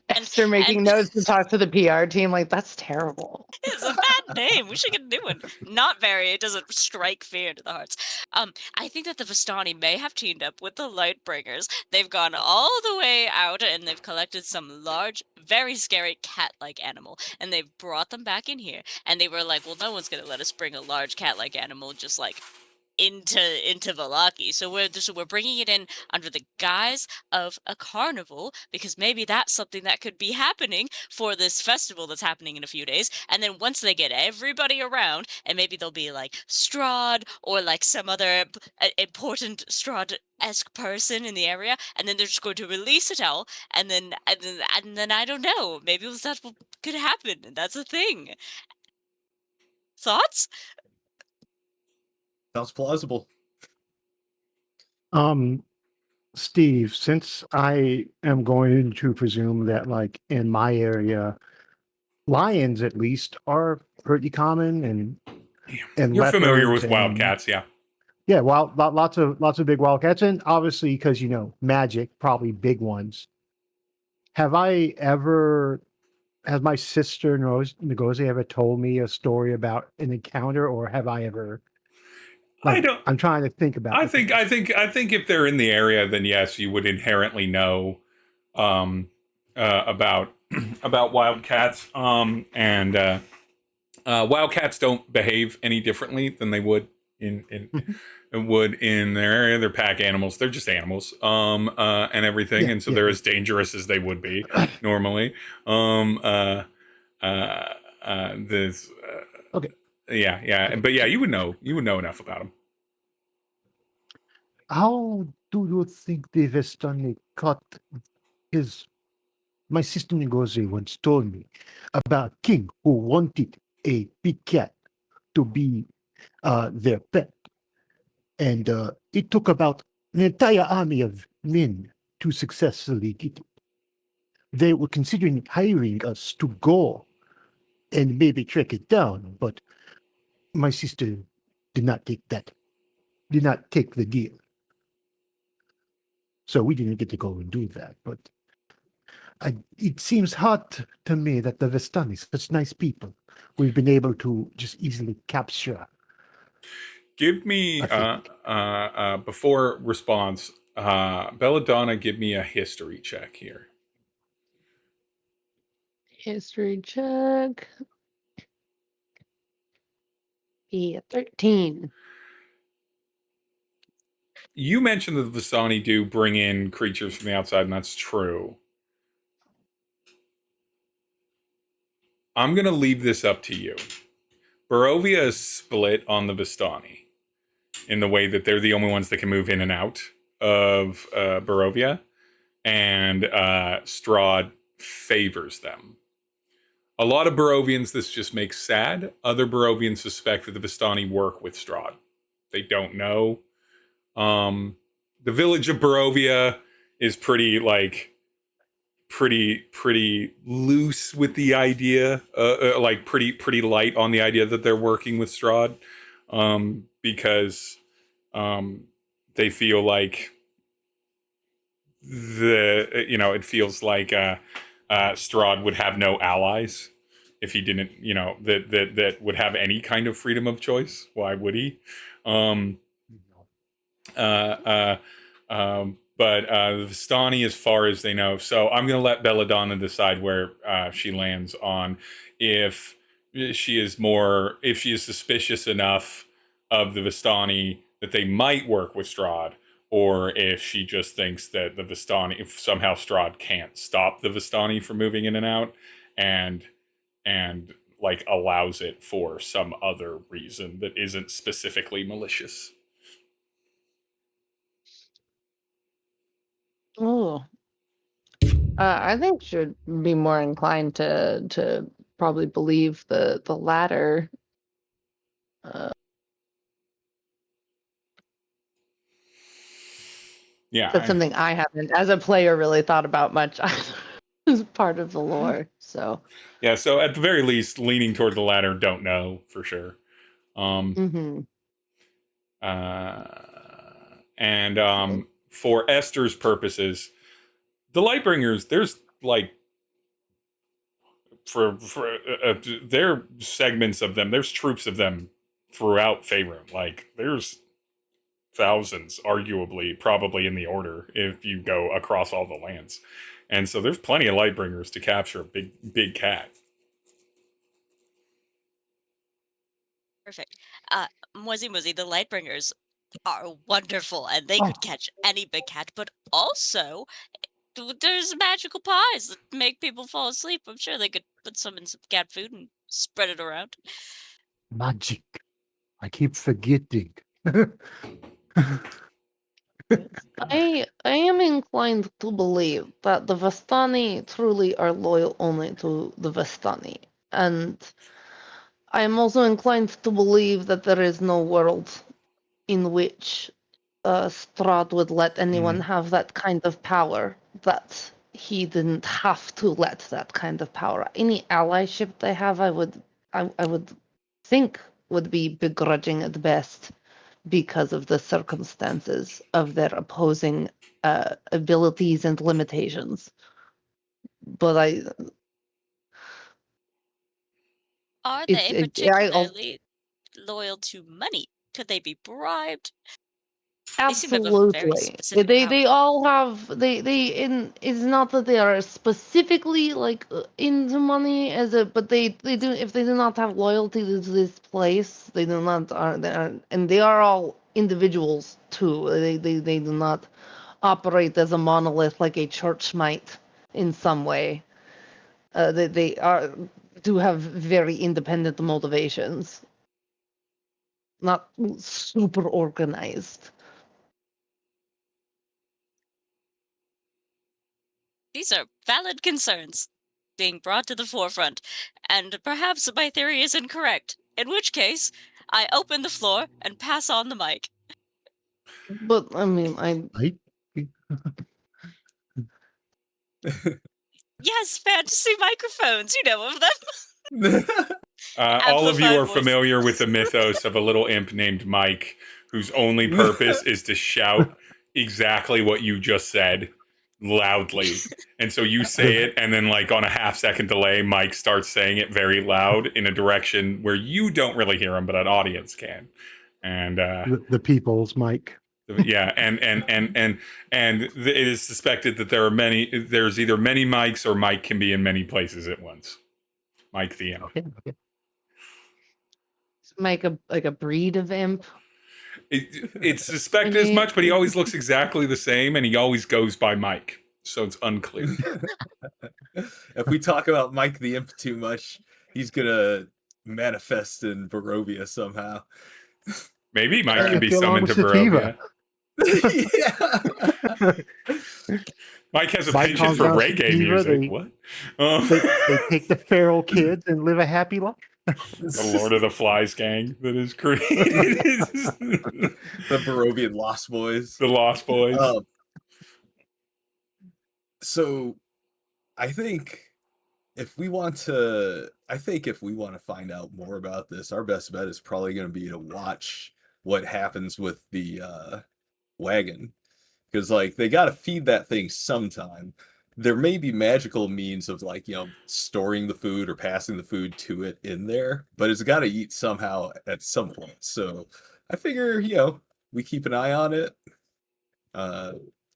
and Esther making notes to talk to the PR team, like, that's terrible. It's a bad name. We should get a new one. Not very. It doesn't strike fear into the hearts. I think that the Vistani may have teamed up with the Lightbringers. They've gone all the way out and they've collected some large, very scary cat-like animal, and they've brought them back in here. And they were like, well, no one's gonna let us bring a large cat-like animal just like into Vallaki. So we're bringing it in under the guise of a carnival, because maybe that's something that could be happening for this festival that's happening in a few days. And then once they get everybody around, and maybe there'll be like Strahd or like some other important Strahd-esque person in the area, and then they're just going to release it all, and then I don't know, maybe that's what could happen, and that's a thing. Thoughts? Sounds plausible. Steve, since I am going to presume that, like, in my area, lions at least are pretty common, and You're familiar with leopards wildcats, yeah. Yeah, lots of big wildcats, and obviously because magic, probably big ones. Has my sister Ngozi ever told me a story about an encounter, or have I ever? I'm trying to think about. I think if they're in the area, then yes, you would inherently know about wildcats. And wildcats don't behave any differently than they would in their area. They're pack animals. They're just animals. And everything. And so they're as dangerous as they would be normally. This. Okay. Yeah. But yeah, you would know enough about them. How do you think the Vistani caught my sister Ngozi once told me about a king who wanted a big cat to be their pet. And it took about an entire army of men to successfully get it. They were considering hiring us to go and maybe track it down, but my sister did not take the deal. So we didn't get to go and do that. But it seems hard to me that the Vistani, such nice people, we've been able to just easily capture. Give me, before response, Belladonna, give me a history check here. History check. Be a 13. You mentioned that the Vistani do bring in creatures from the outside, and that's true. I'm going to leave this up to you. Barovia is split on the Vistani in the way that they're the only ones that can move in and out of Barovia, and Strahd favors them. A lot of Barovians, this just makes sad. Other Barovians suspect that the Vistani work with Strahd. They don't know. The village of Barovia is pretty loose with the idea, like pretty light on the idea that they're working with Strahd, because they feel like it feels like Strahd would have no allies if he didn't, that would have any kind of freedom of choice. Why would he? But the Vistani, as far as they know. So I'm going to let Belladonna decide where she lands on if she is suspicious enough of the Vistani that they might work with Strahd, or if she just thinks that the Vistani, if somehow Strahd can't stop the Vistani from moving in and out, and like allows it for some other reason that isn't specifically malicious. Oh, I think should be more inclined to probably believe the latter. Yeah, That's something I haven't, as a player, really thought about much as part of the lore. So yeah. So at the very least, leaning toward the latter. Don't know for sure. And for Esther's purposes, the Lightbringers, there's like there segments of them. There's troops of them throughout Faerun. Like there's thousands, arguably, probably in the order if you go across all the lands. And so there's plenty of Lightbringers to capture a big cat. Perfect. Mwezi-Mwezi, the Lightbringers are wonderful, and they could catch any big cat, but also there's magical pies that make people fall asleep. I'm sure they could put some in some cat food and spread it around. Magic. I keep forgetting. I am inclined to believe that the Vistani truly are loyal only to the Vistani. And I am also inclined to believe that there is no world in which Strahd would let anyone have that kind of power, that he didn't have to let that kind of power. Any allyship they have, I would think would be begrudging at best because of the circumstances of their opposing abilities and limitations. But Are It's- they it- I al- particularly loyal to money? Could they be bribed? They seem to have a very absolutely, specific they power. all have it's not that they are specifically like into money but they do, if they do not have loyalty to this place, they do not and they are all individuals too. They do not operate as a monolith like a church might in some way. They do have very independent motivations, not super organized. These are valid concerns being brought to the forefront, and perhaps my theory is incorrect, in which case, I open the floor and pass on the mic. But I mean, Right? Yes, fantasy microphones, you know of them. All of you Amplified are voice. familiar with the mythos of a little imp named Mike, whose only purpose is to shout exactly what you just said loudly. And so you say it, and then, like, on a half-second delay, Mike starts saying it very loud in a direction where you don't really hear him, but an audience can. And The people's mic. yeah, and it is suspected that there's either many mics or Mike can be in many places at once. Mike the imp. Okay. make a breed of imp. It's suspected as much, but he always looks exactly the same, and he always goes by Mike, so it's unclear. If we talk about Mike the Imp too much, he's gonna manifest in Barovia somehow. Maybe Mike can be Get along summoned to with Sativa. Barovia. Yeah. Mike has a Mike penchant calls for out reggae Sativa, music. they- What? They take the feral kids and live a happy life. The Lord of the Flies gang that is created. The Barovian Lost Boys. The Lost Boys. So I think if we want to find out more about this, our best bet is probably going to be to watch what happens with the wagon, because like they got to feed that thing sometime. There may be magical means of, like, you know, storing the food or passing the food to it in there, but it's got to eat somehow at some point. So I figure, you know, we keep an eye on it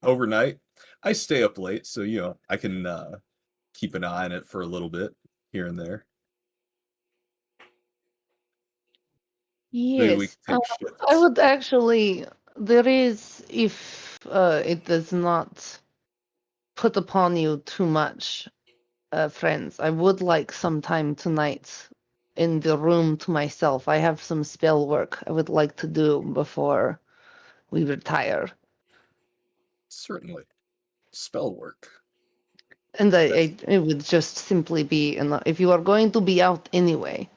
overnight. I stay up late, so, you know, I can keep an eye on it for a little bit here and there. Maybe we Yes, can take shifts. I would actually. There is, if it does not put upon you too much, friends, I would like some time tonight in the room to myself. I have some spell work I would like to do before we retire. Certainly. Spell work. And it would just simply be, if you are going to be out anyway,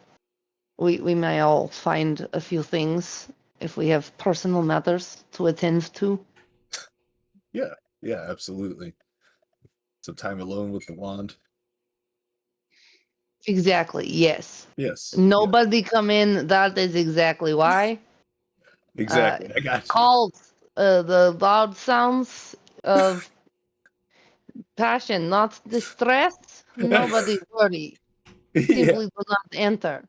we may all find a few things if we have personal matters to attend to. Yeah, absolutely. Some time alone with the wand. Exactly, yes. Yes. Nobody come in, that is exactly why. Yeah, exactly. I got you. Called the loud sounds of passion, not distress. Nobody worry. simply do not enter.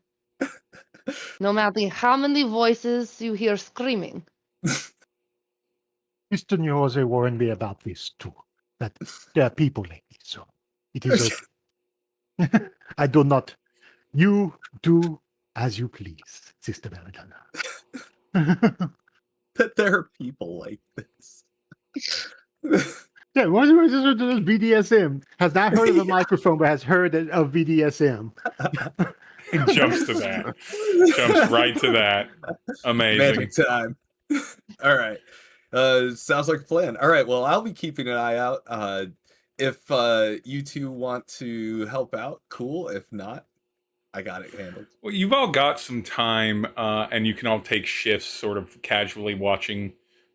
No matter how many voices you hear screaming. Mr. Nyose warned me about this too. That there are people like this, so it is okay. I do not. You do as you please, Sister Belladonna. That there are people like this. Yeah, what is this BDSM? Has not heard of a microphone, but has heard of BDSM. Jumps to that. Jumps right to that. Amazing. Magic time. All right. Sounds like a plan. All right. Well, I'll be keeping an eye out. If you two want to help out, cool. If not, I got it handled. Well, you've all got some time, and you can all take shifts, sort of casually watching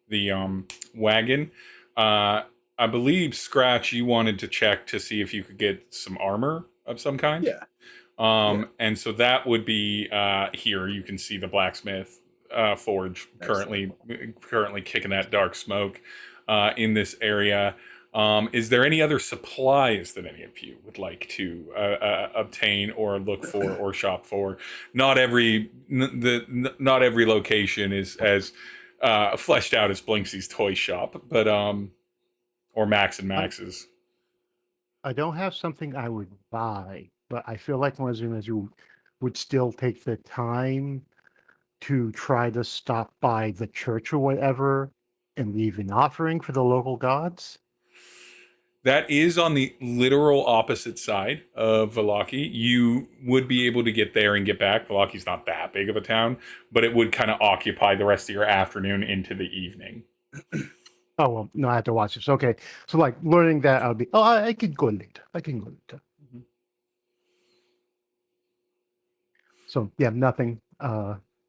the wagon. I believe, Scratch, you wanted to check to see if you could get some armor of some kind. Yeah. And so that would be here. You can see the blacksmith forge currently kicking that dark smoke in this area. Is there any other supplies that any of you would like to obtain or look for or shop for? Not every location is as fleshed out as Blinksy's toy shop, but or Max and Max's. I don't have something I would buy, but I feel like Mwezi-Mwezi would still take the time to try to stop by the church or whatever and leave an offering for the local gods. That is on the literal opposite side of Vallaki. You would be able to get there and get back. Vallaki's not that big of a town, but it would kind of occupy the rest of your afternoon into the evening. Oh, well, no, I have to watch this. Okay. So, like, learning that, I'll be, I can go later. Mm-hmm. So, yeah, nothing.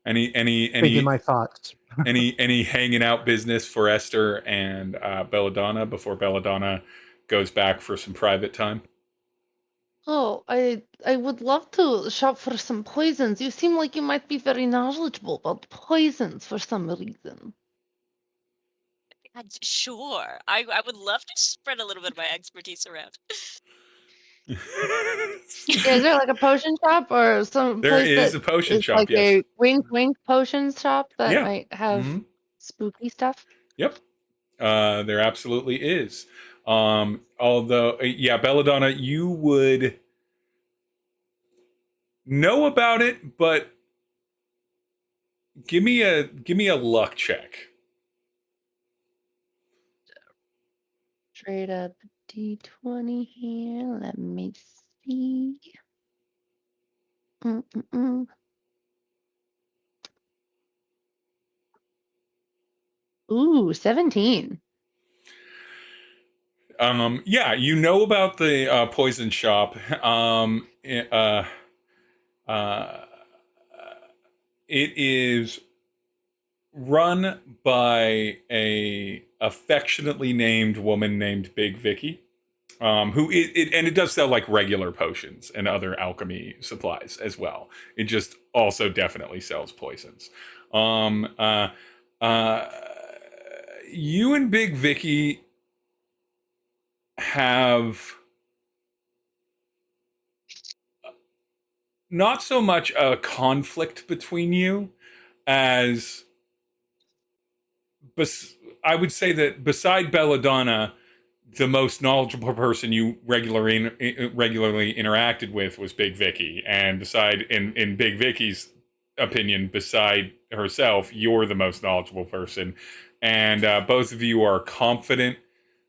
Any Thinking my thoughts. any hanging out business for Esther and Belladonna before Belladonna goes back for some private time? Oh, I would love to shop for some poisons. You seem like you might be very knowledgeable about poisons for some reason. Sure. I would love to spread a little bit of my expertise around. Yeah, is there like a potion shop or some There place is that a potion is shop, like yes. a wink potion shop that Yeah. might have Mhm. spooky stuff? Yep. There absolutely is. Although, yeah, Belladonna, you would know about it, but give me a luck check. Trade up D20 here. Let me see. Ooh, 17. Yeah, you know about the poison shop. It is run by a affectionately named woman named Big Vicky, who and it does sell like regular potions and other alchemy supplies as well. It just also definitely sells poisons. You and Big Vicky have not so much a conflict between you as I would say that beside Belladonna, the most knowledgeable person you regularly interacted with was Big Vicky, and in Big Vicky's opinion, beside herself, you're the most knowledgeable person, and both of you are confident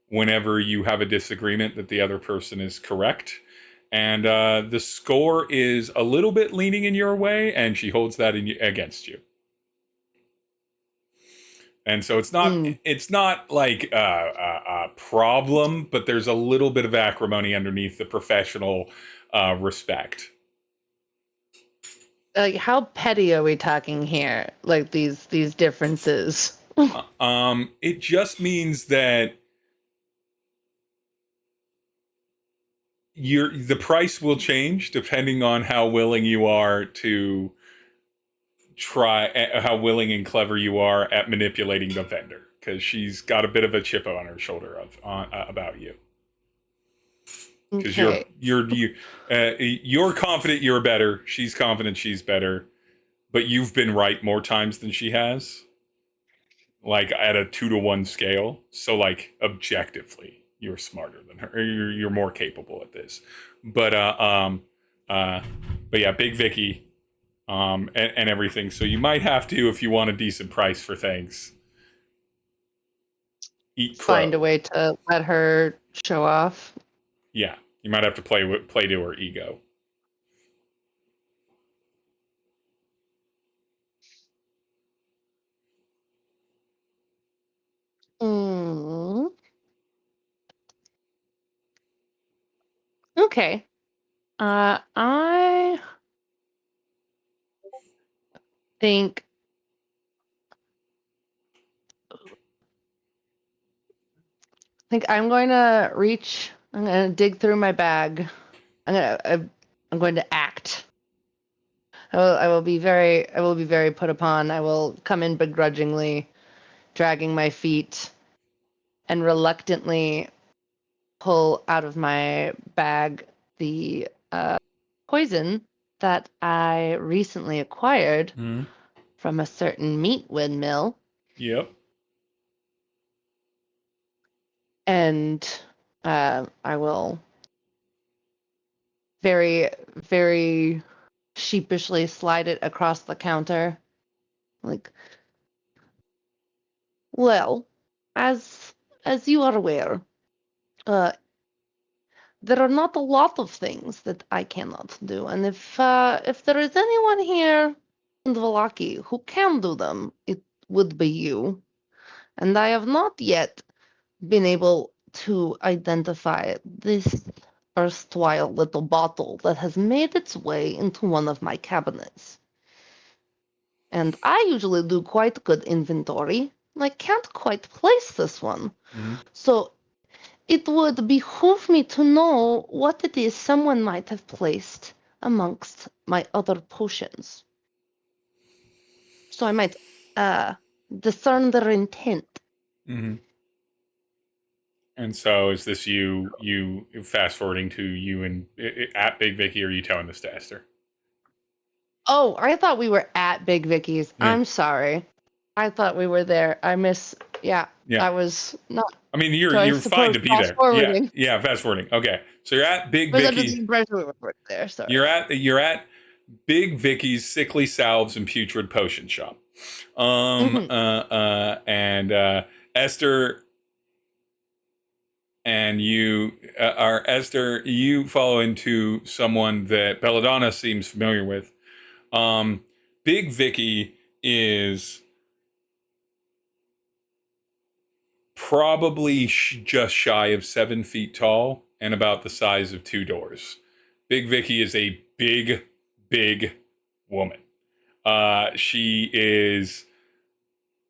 whenever you have a disagreement that the other person is correct. And the score is a little bit leaning in your way, and she holds that against you. And so it's not like a problem, but there's a little bit of acrimony underneath the professional respect. Like, how petty are we talking here? Like these differences. It just means that the price will change depending on how willing you are to how willing and clever you are at manipulating the vendor, because she's got a bit of a chip on her shoulder about you. because Okay. you're confident you're better. She's confident she's better, but you've been right more times than she has, like at a 2-to-1 scale. So like objectively, you're smarter than her. Or you're more capable at this. But uh, but yeah, Big Vicky, and everything. So you might have to, if you want a decent price for things, eat Find a crow. way to let her show off. Yeah, you might have to play to her ego. Mm. Okay. I think I'm going to reach. I'm going to dig through my bag. I'm going to act. I will be very put upon. I will come in begrudgingly, dragging my feet, and reluctantly pull out of my bag the poison that I recently acquired from a certain meat windmill. Yep. And I will very, very sheepishly slide it across the counter. Like, well, as you are aware, uh, there are not a lot of things that I cannot do, and if there is anyone here in Vallaki who can do them, it would be you. And I have not yet been able to identify this erstwhile little bottle that has made its way into one of my cabinets. And I usually do quite good inventory, and I can't quite place this one. So it would behoove me to know what it is someone might have placed amongst my other potions. So I might discern their intent. Mm-hmm. And so, is this you fast forwarding to you and at Big Vicky, or are you telling this to Esther? Oh, I thought we were at Big Vicky's. Yeah. I'm sorry. I thought we were there. Yeah. I was not. I mean, So I you're fine suppose to be fast there. forwarding. Yeah, fast forwarding. Okay, so you're at Big I was under the Vicky. impression we were there. Sorry. You're at Big Vicky's sickly salves and putrid potion shop. Mhm. And Esther and you are Esther. You follow into someone that Belladonna seems familiar with. Big Vicky is probably just shy of 7 feet tall and about the size of 2 doors. Big Vicky is a big woman. She is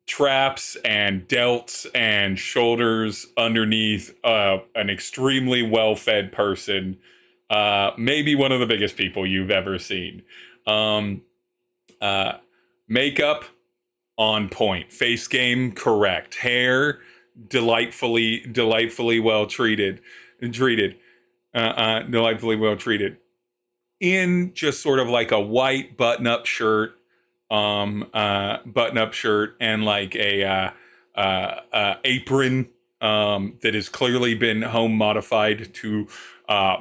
traps and delts and shoulders underneath an extremely well-fed person. Maybe one of the biggest people you've ever seen. Makeup on point. Face game correct. Hair delightfully well treated. Delightfully well treated. In just sort of like a white button-up shirt, and like a apron that has clearly been home modified to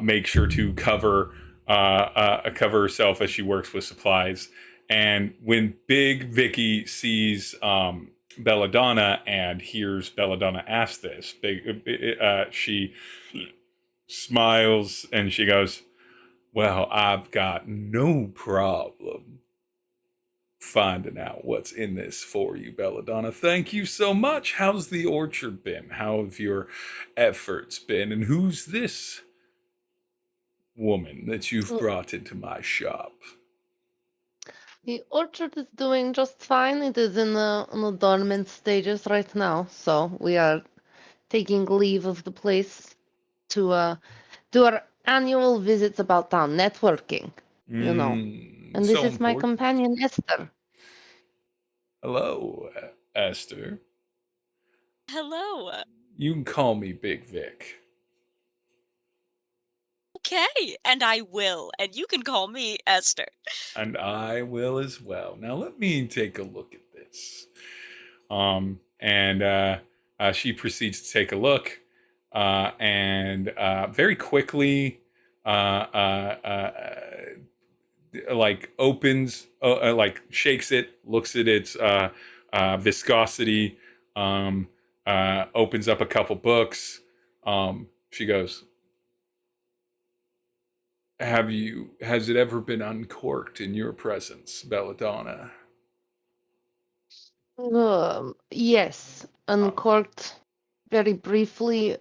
make sure to cover herself as she works with supplies. And when Big Vicky sees Belladonna and hears Belladonna ask this, she smiles and she goes, "Well, I've got no problem finding out what's in this for you, Belladonna. Thank you so much. How's the orchard been? How have your efforts been? And who's this woman that you've Well, brought into my shop?" the orchard is doing just fine. It is in the dormant stages right now, so we are taking leave of the place to do our annual visits about town, networking, you know. And this So is my important. companion Esther. Hello, Esther. Hello. You can call me Big Vic. okay, and I will, and you can call me Esther. And I will as well. Now let me take a look at this. And she proceeds to take a look, and very quickly, like opens, like shakes it, looks at its viscosity, opens up a couple books. She goes, has it ever been uncorked in your presence, Belladonna? Yes, uncorked very briefly.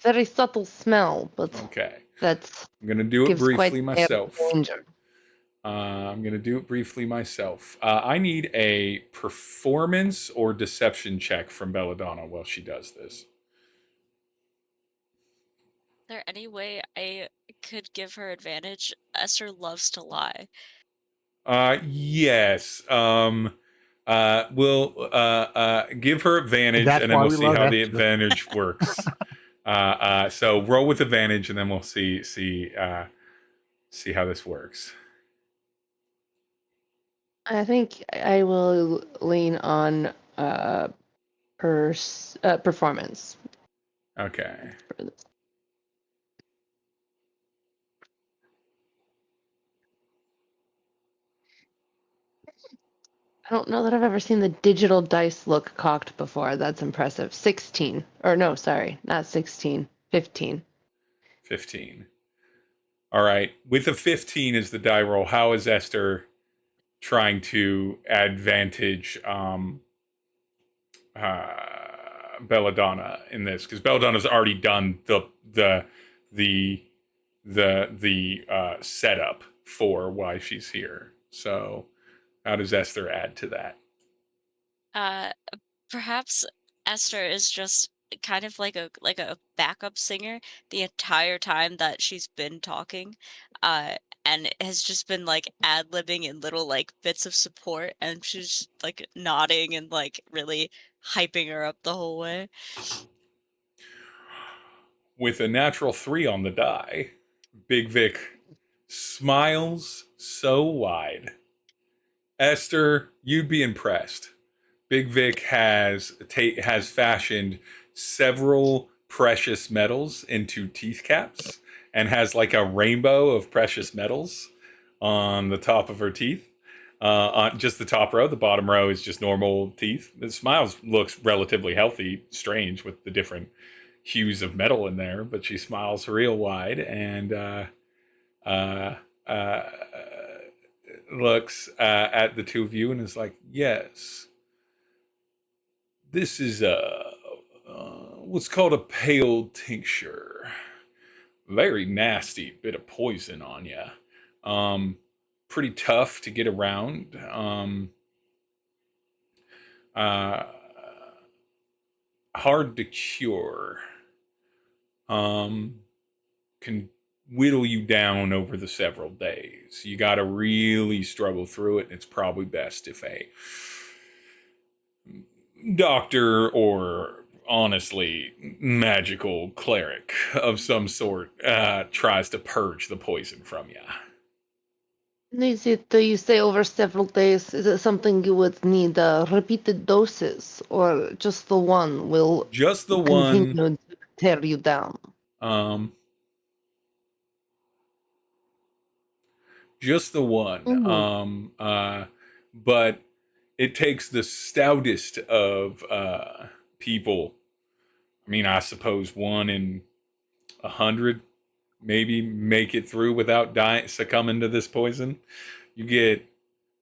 Very subtle smell, but Okay. that I'm going to do it gives quite briefly the air of myself. danger. I'm going to do it briefly myself. I need a performance or deception check from Belladonna while she does this. Is there any way I could give her advantage? Esther loves to lie. Yes. We'll give her advantage, That's and then why we'll we see love how the Esther. advantage works. So roll with advantage, and then we'll see how this works. I think I will lean on performance Okay. for this. I don't know that I've ever seen the digital dice look cocked before. That's impressive. 16. Or no, sorry, not 16. 15. 15. All right. With a 15 as the die roll, how is Esther trying to advantage Belladonna in this? Because Belladonna's already done the setup for why she's here. So how does Esther add to that? Perhaps Esther is just kind of like a backup singer the entire time that she's been talking, and has just been like ad-libbing in little like bits of support, and she's like nodding and like really hyping her up the whole way. With a natural 3 on the die, Big Vic smiles so wide. Esther, you'd be impressed. Big Vic has fashioned several precious metals into teeth caps and has like a rainbow of precious metals on the top of her teeth. On just the top row, the bottom row is just normal teeth. The smile looks relatively healthy, strange with the different hues of metal in there, but she smiles real wide and uh, uh, looks at the two of you and is like, "Yes, this is what's called a pale tincture. Very nasty bit of poison on you. Pretty tough to get around. Uh, hard to cure. Can whittle you down over the several days. You got to really struggle through it. And it's probably best if a doctor or honestly magical cleric of some sort tries to purge the poison from you. Is it, you say over several days, is it something you would need repeated doses, or just the one will Just the continue one. to tear you down? Um, just the one. But it takes the stoutest of people. I mean, I suppose 1 in 100 maybe make it through without dying, succumbing to this poison. You get,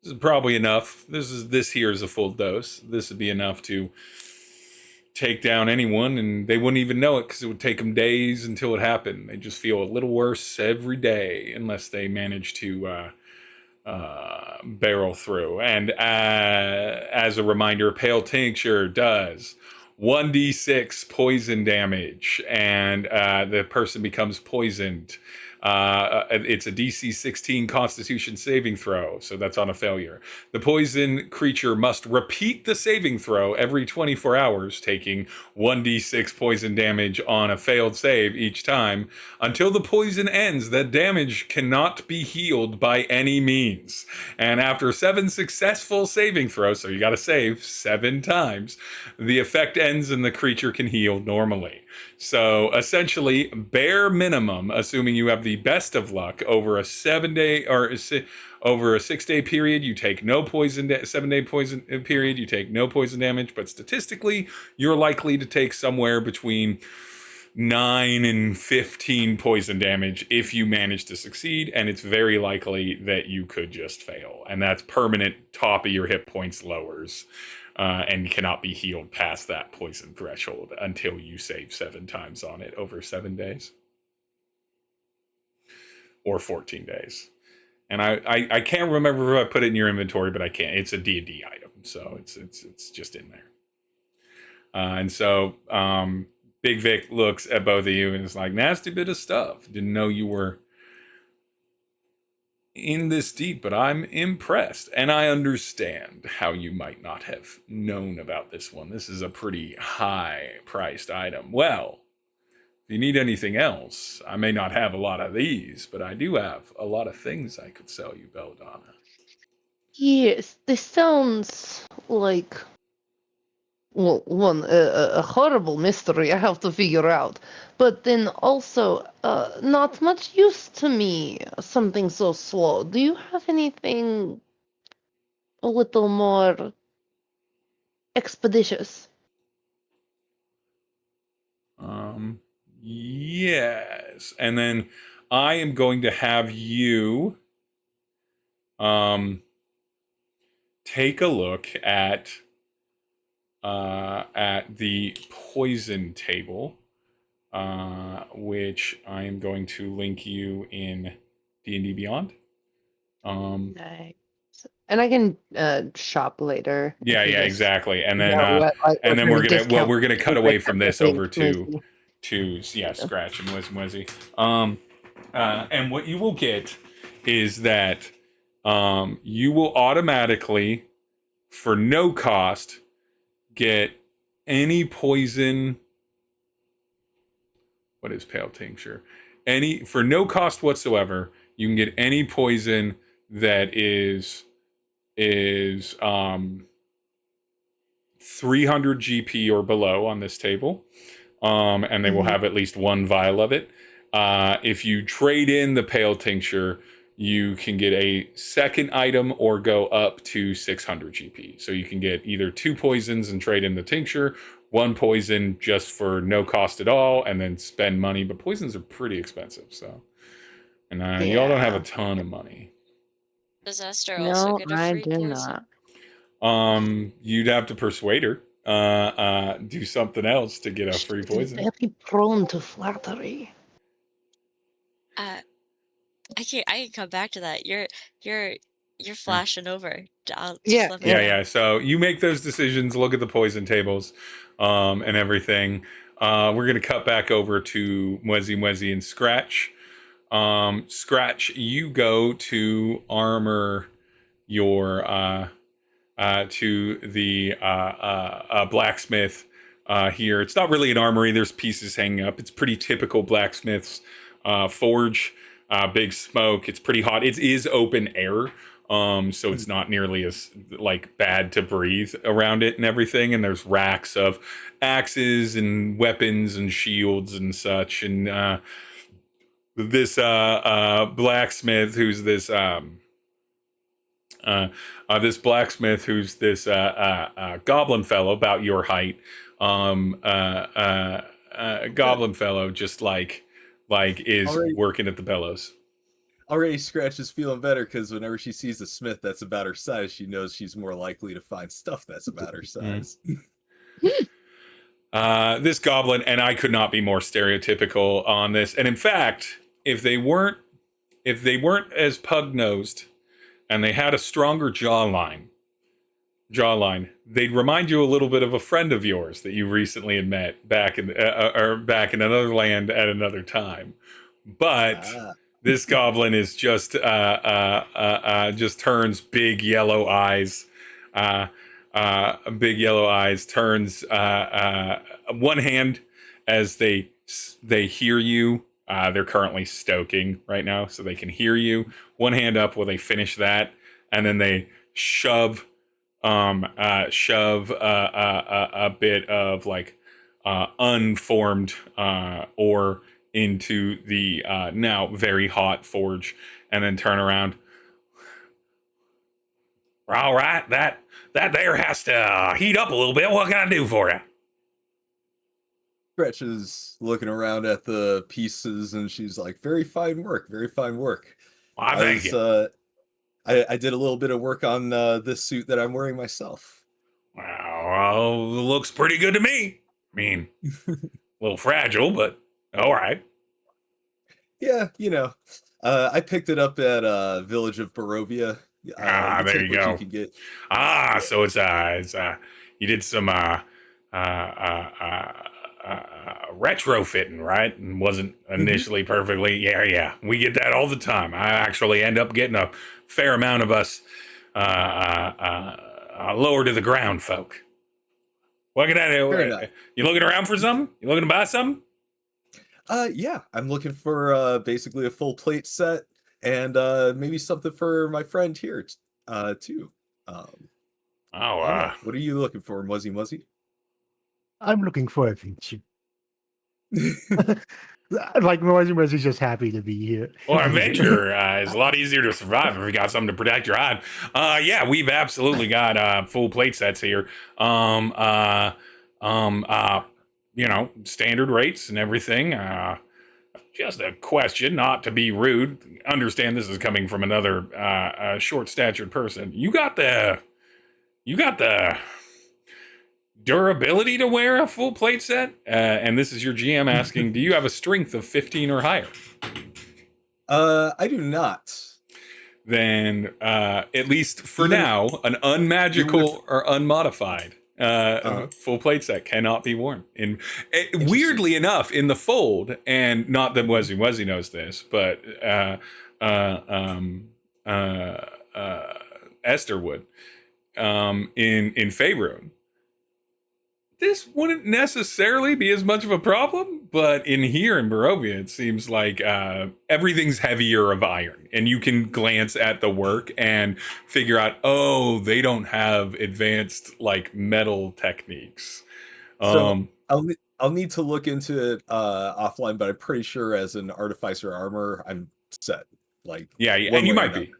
this is probably enough. This here is a full dose. This would be enough to take down anyone, and they wouldn't even know it because it would take them days until it happened. They just feel a little worse every day unless they manage to barrel through. And as a reminder, pale tincture does 1d6 poison damage, and the person becomes poisoned It's a DC 16 Constitution saving throw, so that's on a failure. The poison creature must repeat the saving throw every 24 hours, taking 1d6 poison damage on a failed save each time. Until the poison ends, that damage cannot be healed by any means. And after 7 successful saving throws, so you got to save 7 times, the effect ends and the creature can heal normally. So essentially, bare minimum, assuming you have the best of luck over a 7-day or over a 6-day period, you take no poison. 7-day poison period, you take no poison damage. But statistically, you're likely to take somewhere between 9 and 15 poison damage if you manage to succeed, and it's very likely that you could just fail, and that's permanent. Top of your hit points lowers. And cannot be healed past that poison threshold until you save 7 times on it over 7 days. Or 14 days. And I can't remember if I put it in your inventory, but I can't. It's a D&D item, so it's just in there. And so Big Vic looks at both of you and is like, nasty bit of stuff. Didn't know you were in this deep, but I'm impressed, and I understand how you might not have known about this one. This is a pretty high-priced item. Well, if you need anything else, I may not have a lot of these, but I do have a lot of things I could sell you, Belladonna. Yes, this sounds like, well, a horrible mystery I have to figure out. But then also, not much use to me, something so slow. Do you have anything a little more expeditious? Yes. And then I am going to have you take a look at the poison table, which I am going to link you in D&D Beyond. Nice. And I can shop later. Yeah, exactly. And then and then we're gonna cut away from this over to Mwezi. Scratch and Mwezi-Mwezi. And what you will get is that you will automatically, for no cost, get any poison. What is pale tincture? For no cost whatsoever, you can get any poison that is 300 GP or below on this table, and they will have at least 1 vial of it. If you trade in the pale tincture, you can get a second item or go up to 600 GP. So you can get either 2 poisons and trade in the tincture, 1 poison just for no cost at all, and then spend money. But poisons are pretty expensive, so. And y'all don't have a ton of money. Does Esther also No, get a I free do poison? not. You'd have to persuade her. Do something else to get a free poison. Very prone to flattery. I can come back to that. You're flashing over. Yeah. Let me know. Yeah. So you make those decisions, look at the poison tables, and everything. We're gonna cut back over to Mwezi-Mwezi and Scratch. Scratch, you go to armor your to the blacksmith here. It's not really an armory. There's pieces hanging up. It's pretty typical blacksmith's forge. Big smoke. It's pretty hot. It is open air. So it's not nearly as like bad to breathe around it and everything. And there's racks of axes and weapons and shields and such. And this blacksmith who's this goblin fellow about your height, goblin fellow just like is working at the bellows. Already Scratch is feeling better because whenever she sees a smith that's about her size, she knows she's more likely to find stuff that's about her size. This goblin, and I could not be more stereotypical on this. And in fact, if they weren't as pug-nosed and they had a stronger jawline, they'd remind you a little bit of a friend of yours that you recently had met back in another land at another time. But This goblin is just turns big yellow eyes, turns one hand as they hear you. They're currently stoking right now, so they can hear you. One hand up while they finish that, and then they shove a bit of like unformed ore into the now very hot forge, and then turn around. All right, that there has to heat up a little bit. What can I do for you? Gretch is looking around at the pieces, and she's like, "Very fine work, very fine work." Well, thank you. I did a little bit of work on this suit that I'm wearing myself. Well, looks pretty good to me. I mean, a little fragile, but all right. Yeah, I picked it up at Village of Barovia. There you go. You can get. So it's you did some retrofitting, right? And wasn't initially perfectly. Yeah. We get that all the time. I actually end up getting a fair amount of us lower to the ground folk. What can I do? You looking around for something? You looking to buy something? Yeah, I'm looking for basically a full plate set and maybe something for my friend here too. What are you looking for, Mwezi-Mwezi? I'm looking for a feature. Like Mwezi-Mwezi is just happy to be here. Well, adventure is a lot easier to survive if you got something to protect your hide. Yeah, we've absolutely got full plate sets here. Standard rates and everything. Just a question, not to be rude. Understand this is coming from another short-statured person. You got the durability to wear a full plate set? And this is your GM asking, do you have a strength of 15 or higher? I do not. Then, at least for now, an unmagical or unmodified full plate set cannot be worn. Weirdly enough, in the fold, and not that Mwezi-Mwezi knows this, but Esther would, in Faerun, this wouldn't necessarily be as much of a problem, but in here in Barovia, it seems like everything's heavier of iron, and you can glance at the work and figure out, oh, they don't have advanced like metal techniques. So I'll need to look into it offline, but I'm pretty sure as an artificer armor, I'm set. Like and you might be,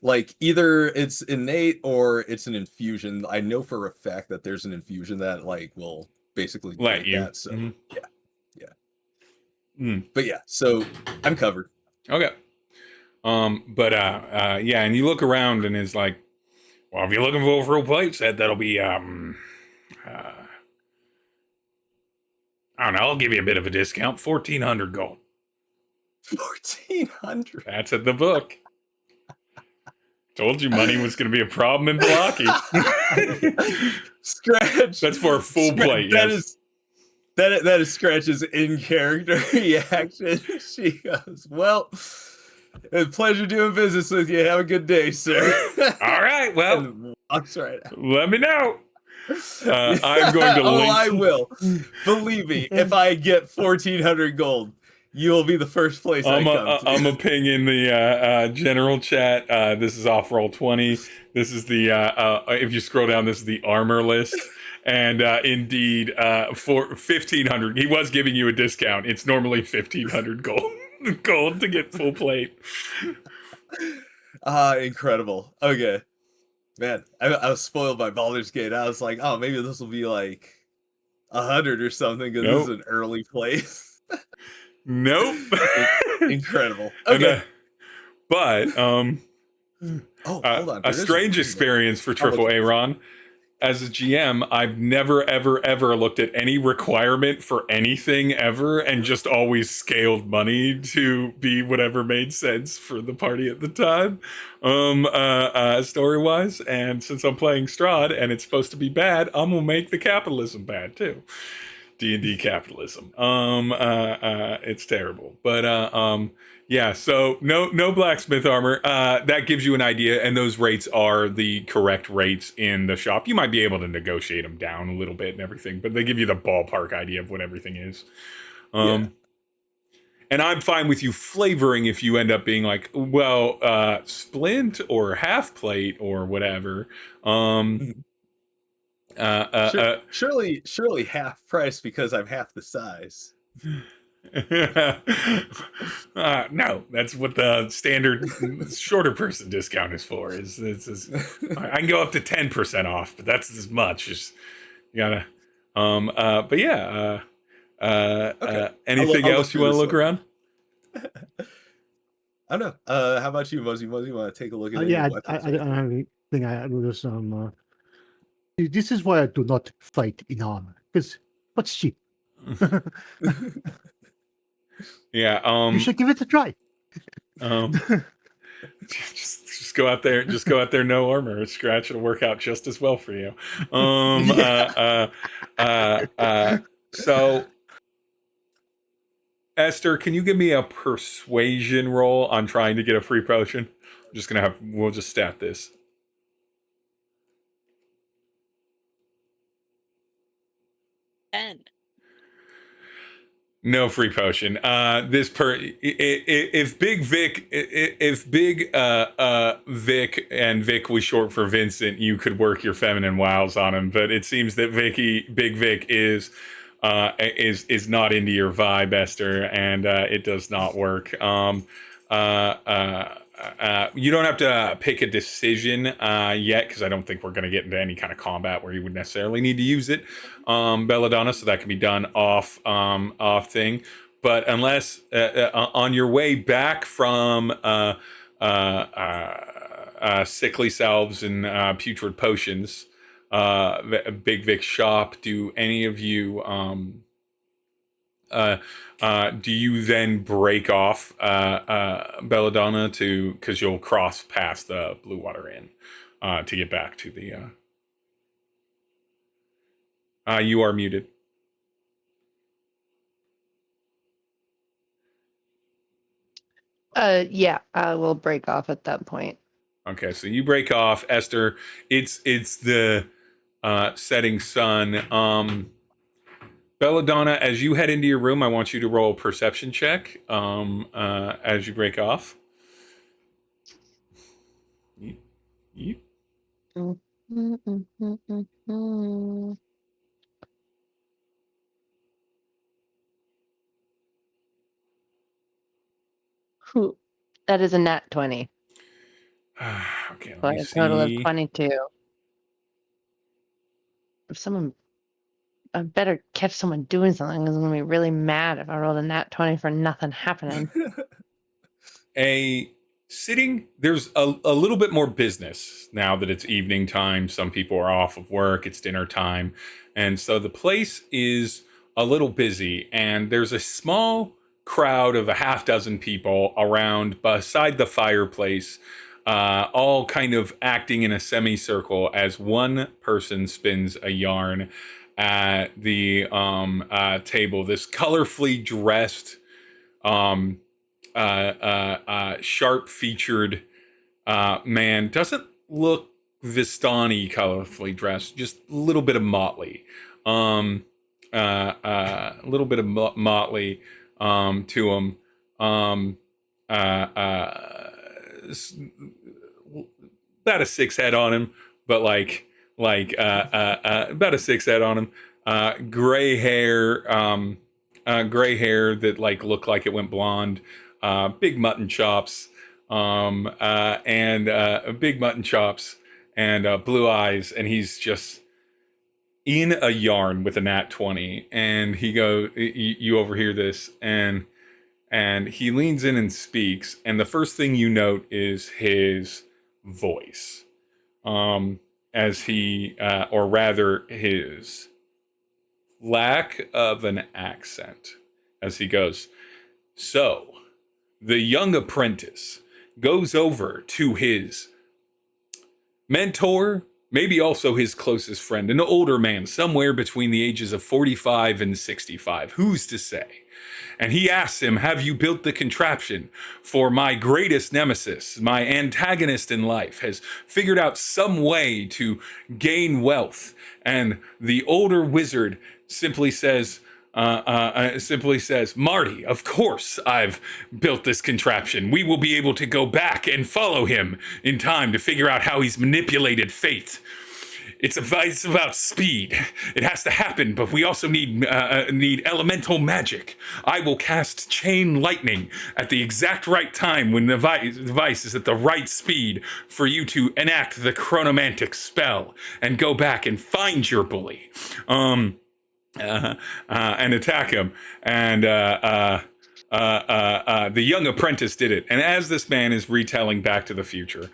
like either it's innate or it's an infusion. I know for a fact that there's an infusion that like will basically let you. That, so But yeah, so I'm covered. Okay. And you look around and it's like, well, if you're looking for a full plate set, that'll be I don't know, I'll give you a bit of a discount, 1,400 gold. 1,400. That's at the book. Told you money was going to be a problem in Vallaki. Scratch. That's for a full plate. Yes. That is Scratch's in character reaction. She goes, "Well, it's a pleasure doing business with you. Have a good day, sir." All right. Well, walks right out. Let me know. I'm going to link. I will. Believe me, if I get 1,400 gold, you will be the first place I come to. I'm a ping in the general chat. This is off roll 20. This is the if you scroll down, this is the armor list. And indeed, for 1,500, he was giving you a discount. It's normally 1,500 gold to get full plate. Incredible. Okay, man, I was spoiled by Baldur's Gate. I was like, oh, maybe this will be like 100 or something because this is an early place. Nope. Incredible. Okay. Hold on. A strange experience for Triple Aaron. As a GM, I've never, ever, ever looked at any requirement for anything ever and just always scaled money to be whatever made sense for the party at the time, story-wise. And since I'm playing Strahd and it's supposed to be bad, I'm going to make the capitalism bad, too. D&D capitalism. It's terrible. But yeah, so no blacksmith armor. That gives you an idea, and those rates are the correct rates in the shop. You might be able to negotiate them down a little bit and everything, but they give you the ballpark idea of what everything is. Yeah. And I'm fine with you flavoring if you end up being like, well, splint or half plate or whatever. Surely half price because I'm half the size. No, that's what the standard shorter person discount is for. Is I can go up to 10% off, but that's as much. Just you gotta. But yeah. Okay. Anything I'll look else you through want to this look one. around? I don't know. How about you, Mwezi-Mwezi? You want to take a look at any Yeah, weapons? I don't have anything. I do some. This is why I do not fight in armor, because what's cheap? Yeah. You should give it a try. Just go out there. Just go out there. No armor. Scratch. It'll work out just as well for you. So, Esther, can you give me a persuasion roll on trying to get a free potion? I'm just gonna have. We'll just stat this. And No free potion. If Big Vic, if Big Vic and Vic was short for Vincent, you could work your feminine wiles on him. But it seems that Big Vic is not into your vibe, Esther, and it does not work. You don't have to pick a decision yet, because I don't think we're going to get into any kind of combat where you would necessarily need to use it, Belladonna. So that can be done off thing. But unless on your way back from sickly salves and putrid potions, Big Vic's shop, do any of you do you then break off Belladonna because you'll cross past the Blue Water Inn to get back to the you are muted. Yeah, I will break off at that point. Okay, so you break off, Esther. It's the setting sun. Belladonna, as you head into your room, I want you to roll a perception check as you break off. Yeep. That is a nat 20. Okay, So let me a total of see. 22. I better catch someone doing something, because I'm going to be really mad if I rolled a nat 20 for nothing happening. There's a little bit more business now that it's evening time. Some people are off of work, it's dinner time. And so the place is a little busy, and there's a small crowd of a half dozen people around beside the fireplace, all kind of acting in a semicircle as one person spins a yarn at the table. This colorfully dressed, sharp-featured man doesn't look Vistani colorfully dressed, just a little bit of motley, a little bit of motley to him. About a 6 head on him, but about a 6 head on him. Gray hair that looked like it went blonde. Big mutton chops, and big mutton chops, and blue eyes, and he's just in a yarn with a nat 20. And you overhear this, and he leans in and speaks, and the first thing you note is his voice, as he, or rather his lack of an accent, as he goes, "So, the young apprentice goes over to his mentor, maybe also his closest friend, an older man, somewhere between the ages of 45 and 65. Who's to say? And he asks him, have you built the contraption? For my greatest nemesis, my antagonist in life, has figured out some way to gain wealth. And the older wizard simply says, Marty, of course I've built this contraption. We will be able to go back and follow him in time to figure out how he's manipulated fate. It's about speed. It has to happen, but we also need elemental magic. I will cast chain lightning at the exact right time when the device is at the right speed for you to enact the chronomantic spell and go back and find your bully, and attack him. And the young apprentice did it. And as this man is retelling Back to the Future,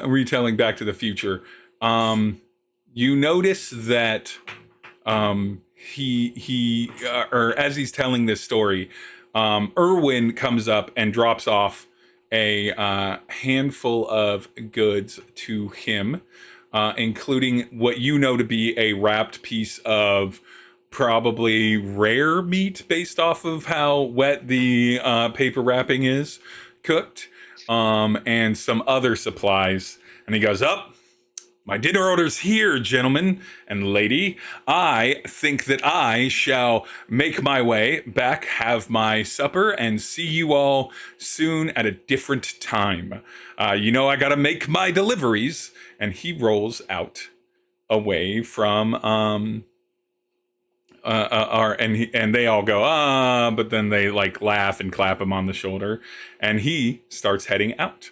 retelling Back to the Future, you notice that or as he's telling this story, Erwin comes up and drops off a handful of goods to him, including what you know to be a wrapped piece of probably rare meat based off of how wet the paper wrapping is cooked. And some other supplies. And he goes, up. My dinner order's here, gentlemen and lady. I think that I shall make my way back, have my supper, and see you all soon at a different time. You know I gotta make my deliveries. And he rolls out away from and they all go, but then they like laugh and clap him on the shoulder, and he starts heading out.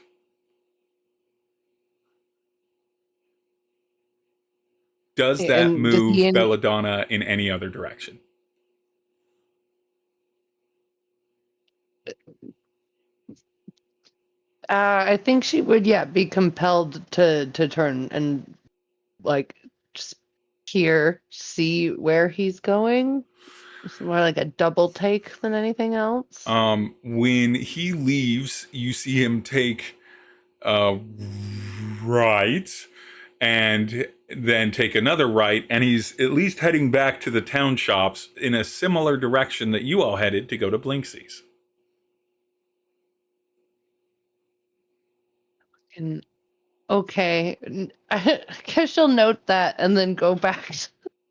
Does that move Belladonna in any other direction? I think she would, be compelled to turn and like just see where he's going. It's more like a double take than anything else. When he leaves, you see him take right, and then take another right, and he's at least heading back to the town shops in a similar direction that you all headed to go to Blinksy's. And okay, I guess she'll note that and then go back to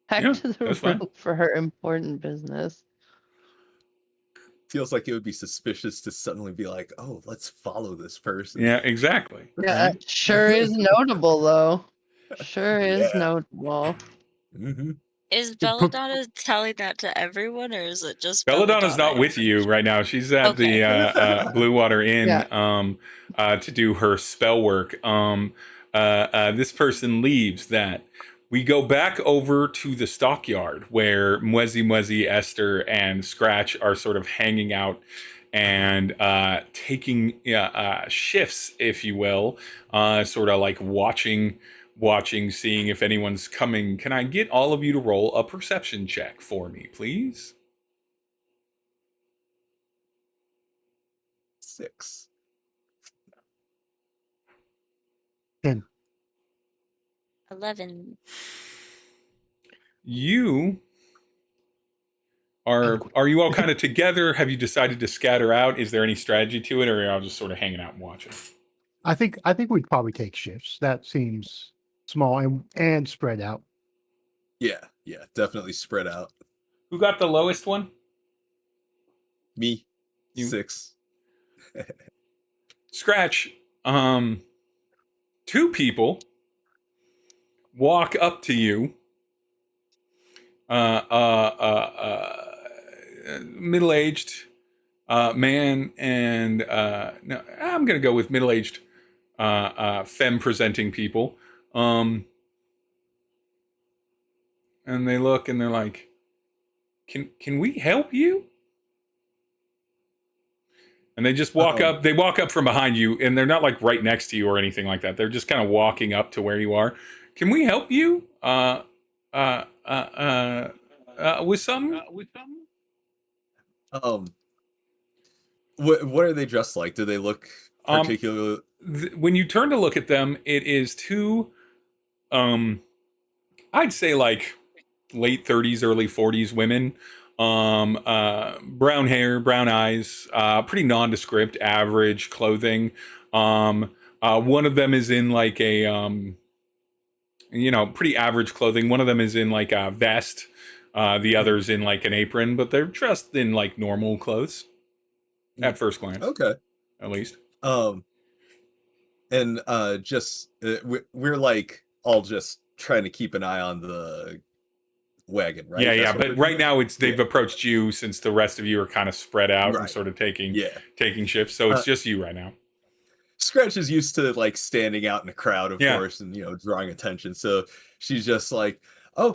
the room fine. for her important business. Feels like it would be suspicious to suddenly be like, oh, let's follow this person. Yeah, exactly. Yeah, Right? sure is notable though. Sure is notable. Mm-hmm. Is Belladonna telling that to everyone, or is it just Belladonna's not with you right now. She's at the Blue Water Inn to do her spell work. This person leaves that. We go back over to the stockyard where Mwezi-Mwezi, Esther, and Scratch are sort of hanging out and taking shifts, if you will, sort of like watching, seeing if anyone's coming. Can I get all of you to roll a perception check for me, please? 6. 10. 11. You are you all kind of together? Have you decided to scatter out? Is there any strategy to it, or are you all just sort of hanging out and watching? I think we'd probably take shifts. That seems small and spread out. Yeah, definitely spread out. Who got the lowest one? Me. You. 6. Scratch. 2 people walk up to you. Middle-aged man and no, I'm gonna go with middle-aged femme presenting people. And they look and they're like, can we help you? And they just walk up. They walk up from behind you, and they're not like right next to you or anything like that. They're just kind of walking up to where you are. Can we help you? With something? What are they dressed like? Do they look particularly when you turn to look at them, it is two, I'd say like late 30s, early 40s women, brown hair, brown eyes, pretty nondescript, average clothing. One of them is in like a, pretty average clothing. One of them is in like a vest. The other's in like an apron, but they're dressed in like normal clothes at first glance, Okay. at least. And just we're like all just trying to keep an eye on the wagon, right? Yeah, That's what but we're right doing? now they've approached you since the rest of you are kind of spread out and Right. sort of taking Yeah. shifts. So it's just you right now. Scratch is used to like standing out in a crowd, of Yeah. course, and drawing attention. So she's just like, oh,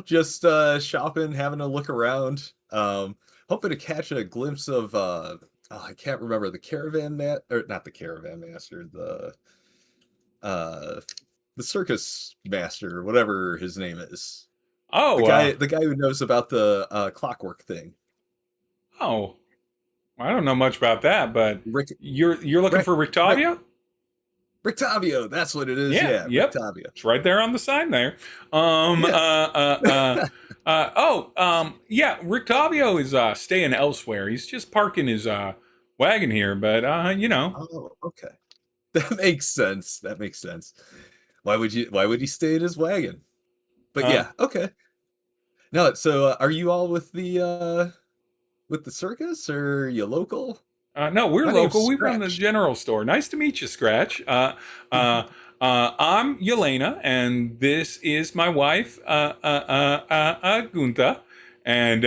just shopping, having a look around, hoping to catch a glimpse of I can't remember the caravan or not the caravan master, the circus master, whatever his name is. Oh, The guy who knows about the clockwork thing. Oh, I don't know much about that, but Rick, you're looking for Rictavio? Rictavio, that's what it is. Yeah, Yep. Rictavio. It's right there on the sign there. Rictavio is staying elsewhere. He's just parking his wagon here, but Oh, okay. That makes sense. Why would he stay in his wagon? But yeah, okay. No, so are you all with the circus, or are you local? No, we're My name's local. We run the Scratch. general store. Nice to meet you, Scratch. I'm Yelena, and this is my wife, Gunta, and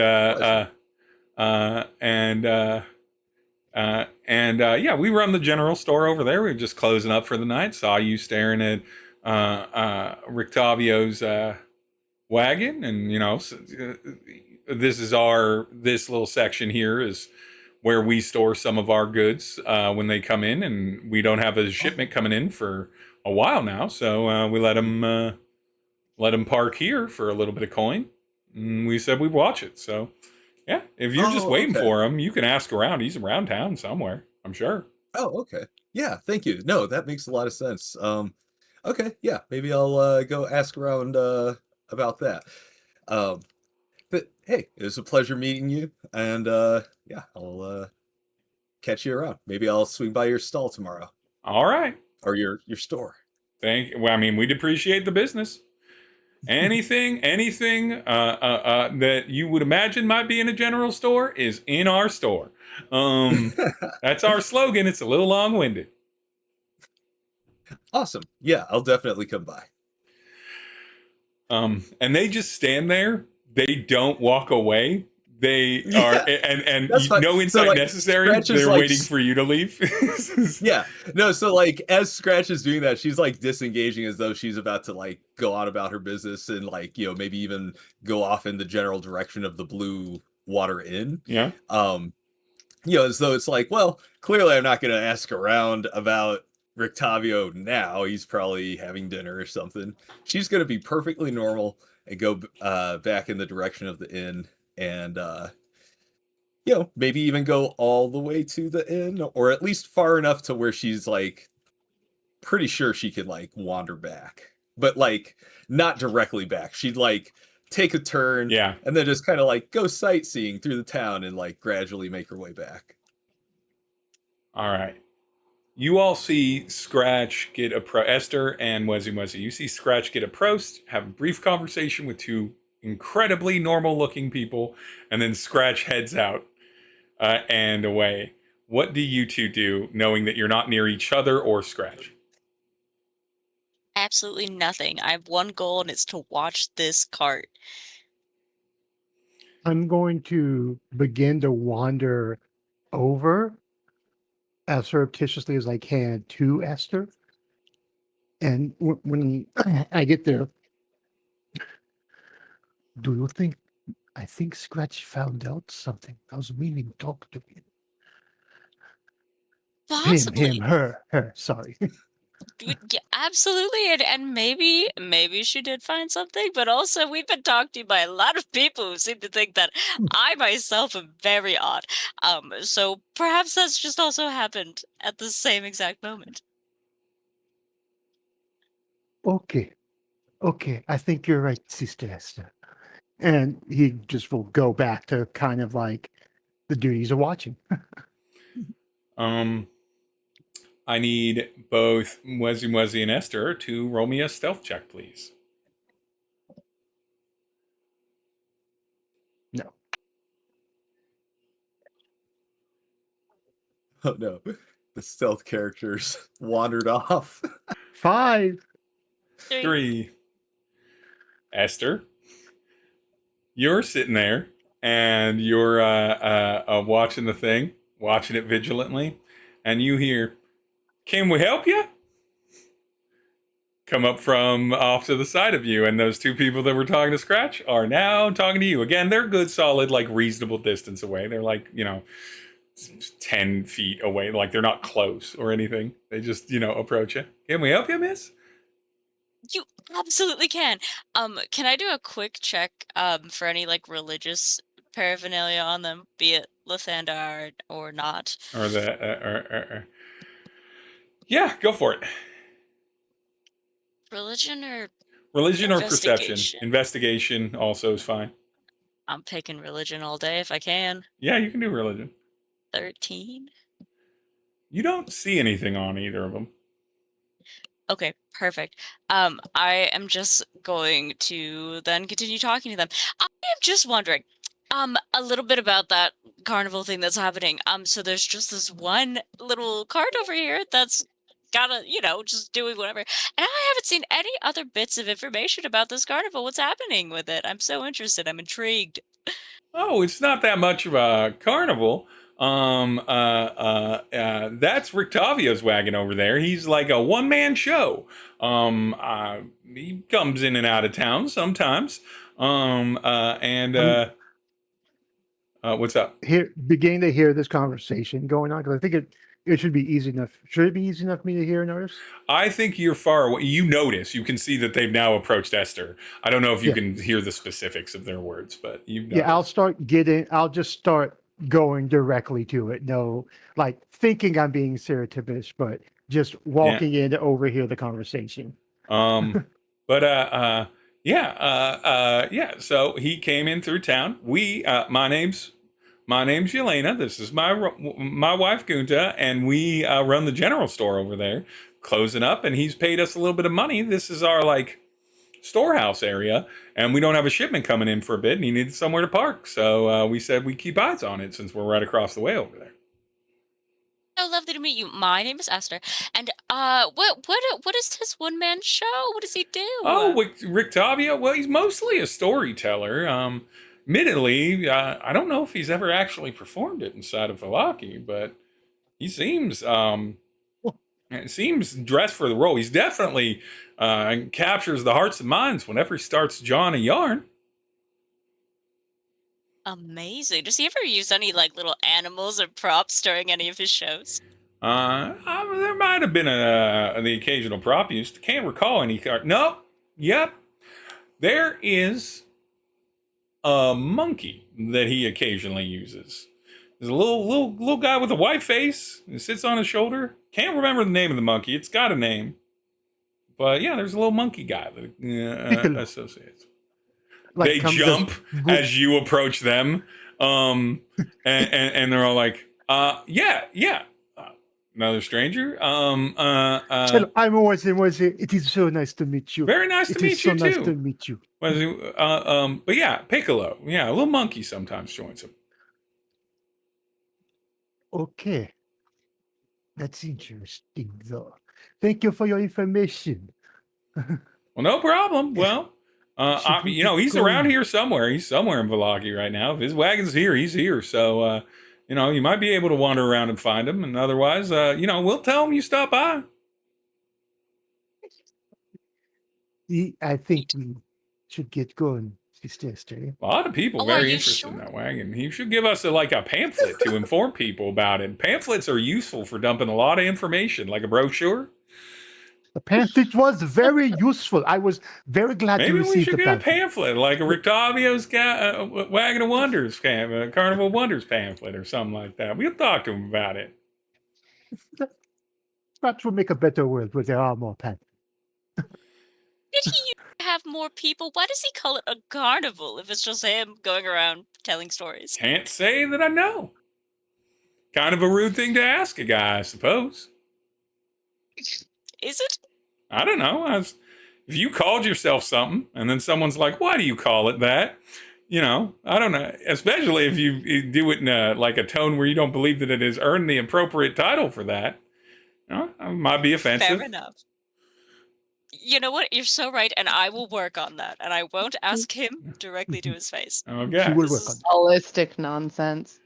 we run the general store over there. We were just closing up for the night. Saw you staring at Rictavio's wagon, and this little section here is where we store some of our goods when they come in, and we don't have a shipment coming in for a while now, so we let them park here for a little bit of coin. And we said we'd watch it. So yeah, if you're just waiting for him, you can ask around. He's around town somewhere, I'm sure. Oh, okay. Yeah, thank you. No, that makes a lot of sense. Okay, yeah, maybe I'll go ask around about that. But hey, it was a pleasure meeting you, and yeah, I'll catch you around. Maybe I'll swing by your stall tomorrow. All right. Or your store. Well, I mean, we'd appreciate the business. Anything that you would imagine might be in a general store is in our store. That's our slogan. It's a little long-winded. Awesome. Yeah, I'll definitely come by. And they just stand there. They don't walk away. They are, and no insight necessary. They're waiting for you to leave. Yeah. No, so like as Scratch is doing that, she's like disengaging as though she's about to like go on about her business and like, maybe even go off in the general direction of the Blue Water Inn. Yeah. As though it's like, well, clearly I'm not going to ask around about Rictavio now. He's probably having dinner or something. She's going to be perfectly normal and go back in the direction of the inn. And maybe even go all the way to the inn, or at least far enough to where she's like pretty sure she could like wander back, but like not directly back. She'd like take a turn, and then just kind of like go sightseeing through the town and like gradually make her way back. All right. You all see Scratch get Esther and Mwezi-Mwezi. You see Scratch get approached, have a brief conversation with two incredibly normal-looking people, and then Scratch heads out and away. What do you two do, knowing that you're not near each other or Scratch? Absolutely nothing. I have one goal, and it's to watch this cart. I'm going to begin to wander over as surreptitiously as I can to Esther. And when I get there, do you think? I think Scratch found out something. I was meaning to talk to him. Possibly. Her. Sorry. Yeah, absolutely, and maybe she did find something, but also we've been talked to by a lot of people who seem to think that I myself am very odd. So perhaps that's just also happened at the same exact moment. Okay. Okay. I think you're right, Sister Esther. And he just will go back to kind of like the duties of watching. I need both Mwezi-Mwezi and Esther to roll me a stealth check, please. No. Oh no, the stealth characters wandered off. 5. 3. Esther, you're sitting there and you're watching the thing, watching it vigilantly, and you hear, "Can we help you?" come up from off to the side of you, and those two people that were talking to Scratch are now talking to you. Again, they're good, solid, like reasonable distance away. They're like, 10 feet away. Like they're not close or anything. They just, approach you. "Can we help you, miss?" You absolutely can. Can I do a quick check for any like religious paraphernalia on them, be it Lathandar or not? Or yeah, go for it. Religion or Religion or perception? investigation? Investigation also is fine. I'm picking religion all day if I can. Yeah, you can do religion. 13. You don't see anything on either of them. Okay, perfect. I am just going to then continue talking to them. I am just wondering, a little bit about that carnival thing that's happening. So there's just this one little cart over here that's gotta, just doing whatever. And I haven't seen any other bits of information about this carnival. What's happening with it? I'm so interested. I'm intrigued. Oh, it's not that much of a carnival. That's Rictavio's wagon over there. He's like a one-man show. He comes in and out of town sometimes. What's up? Beginning to hear this conversation going on, because I think it should be easy enough. Should it be easy enough for me to hear and notice? I think you're far away. You notice. You can see that they've now approached Esther. I don't know if you can hear the specifics of their words, but you. Yeah, I'll just start going directly to it. No, like thinking I'm being stereotypish, but just walking in to overhear the conversation. Yeah. So he came in through town. My name's Yelena. This is my wife Gunta, and we run the general store over there, closing up. And he's paid us a little bit of money. This is our storehouse area, and we don't have a shipment coming in for a bit, and he needed somewhere to park. So we said we keep eyes on it since we're right across the way over there. So lovely to meet you. My name is Esther, and what is his one-man show? What does he do? Oh, Rictavio? Well, he's mostly a storyteller. Admittedly, I don't know if he's ever actually performed it inside of Vallaki, but he seems dressed for the role. He's definitely captures the hearts and minds whenever he starts jawing a yarn. Amazing. Does he ever use any little animals or props during any of his shows? There might have been the occasional prop used. Can't recall any card. Nope. Yep. There is a monkey that he occasionally uses. There's a little guy with a white face who sits on his shoulder. Can't remember the name of the monkey. It's got a name. But yeah, there's a little monkey guy that associates. They jump as you approach them. And they're all like, yeah. Another stranger. I'm Mwezi-Mwezi. It is so nice to meet you. Very nice to meet you too. Nice to meet you. But yeah, Piccolo. Yeah, a little monkey sometimes joins him. Okay. That's interesting, though. Thank you for your information. Well, no problem. Well, he's around here somewhere. He's somewhere in Vallaki right now. If his wagon's here, he's here. So, you might be able to wander around and find him. And otherwise, we'll tell him you stop by. I think we should get going, Sister Esther. A lot of people very interested in that wagon. He should give us a pamphlet to inform people about it. Pamphlets are useful for dumping a lot of information, like a brochure. The pamphlet was very useful. I was very glad to receive the pamphlet. Maybe we should get a pamphlet, like a Rictavio's Wagon of Wonders a Carnival of Wonders pamphlet or something like that. We'll talk to him about it. Perhaps we'll make a better world where there are more pamphlets. Did he used to have more people? Why does he call it a carnival if it's just him going around telling stories? Can't say that I know. Kind of a rude thing to ask a guy, I suppose. Is it? I don't know. If you called yourself something and then someone's like, why do you call it that? You know, I don't know. Especially if you do it in a tone where you don't believe that it has earned the appropriate title for that. You know, it might be offensive. Fair enough. You know what? You're so right, and I will work on that. And I won't ask him directly to his face. Okay. She will This work is- on Holistic nonsense.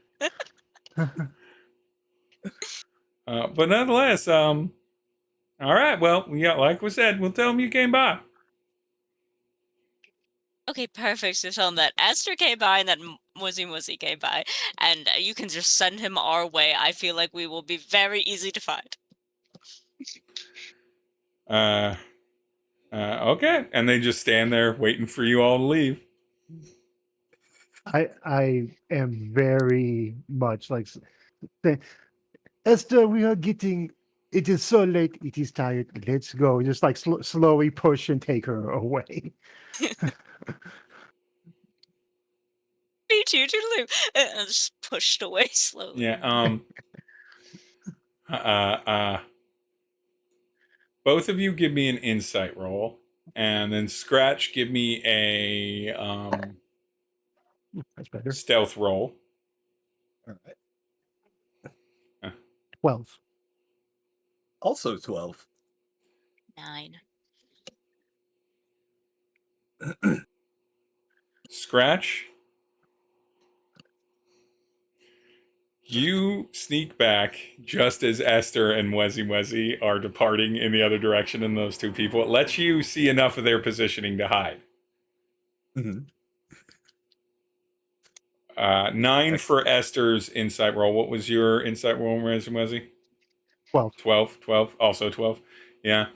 But nonetheless, all right. Well, yeah, like we said, we'll tell him you came by. Okay, perfect. So tell him that Esther came by and that Mwezi-Mwezi came by, and you can just send him our way. I feel like we will be very easy to find. Okay. And they just stand there waiting for you all to leave. I am very much like Esther. We are getting. It is so late. It is tired. Let's go. Just like slowly push and take her away. Me too, toodaloo. And just pushed away slowly. Yeah. Both of you give me an insight roll, and then Scratch give me a That's better. stealth roll. All right. 12. Also 12. 9. Scratch, you sneak back just as Esther and Mwezi-Mwezi are departing in the other direction, and those two people. It lets you see enough of their positioning to hide. Mhm. 9 for Esther's insight roll. What was your insight roll, Mwezi-Mwezi? 12. 12. Also 12. Yeah.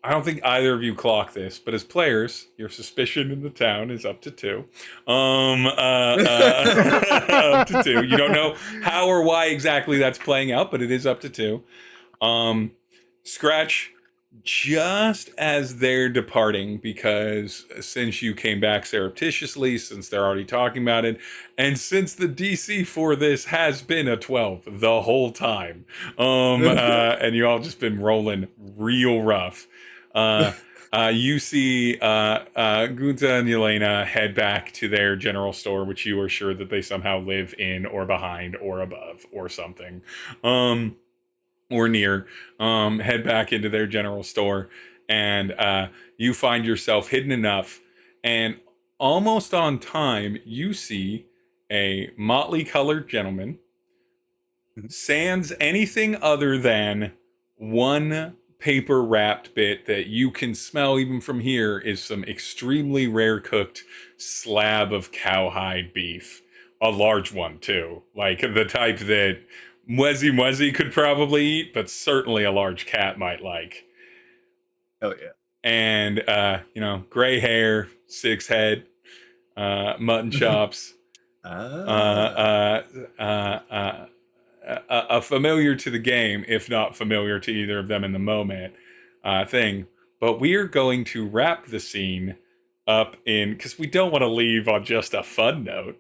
I don't think either of you clock this, but as players, your suspicion in the town is up to 2. Up to 2. You don't know how or why exactly that's playing out, but it is up to 2. Scratch, just as they're departing, because since you came back surreptitiously, since they're already talking about it, and since the DC for this has been a 12 the whole time, and you all just been rolling real rough, you see Gunta and Yelena head back to their general store, which you are sure that they somehow live in or behind or above or something. Or near, head back into their general store, and you find yourself hidden enough, and almost on time, you see a motley colored gentleman, sans anything other than one paper wrapped bit that you can smell even from here is some extremely rare cooked slab of cowhide beef. A large one, too. Like the type that Mwezi-Mwezi could probably eat, but certainly a large cat might like. Oh, yeah. And, gray hair, 6 head, mutton chops, a familiar to the game, if not familiar to either of them in the moment, thing. But we are going to wrap the scene up because we don't want to leave on just a fun note.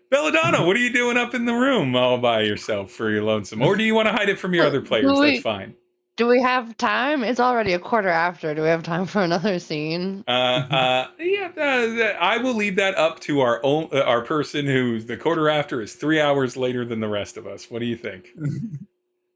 Belladonna, what are you doing up in the room all by yourself for your lonesome? Or do you want to hide it from your other players? That's fine. Do we have time? It's already a quarter after. Do we have time for another scene? I will leave that up to our person who's the quarter after is 3 hours later than the rest of us. What do you think?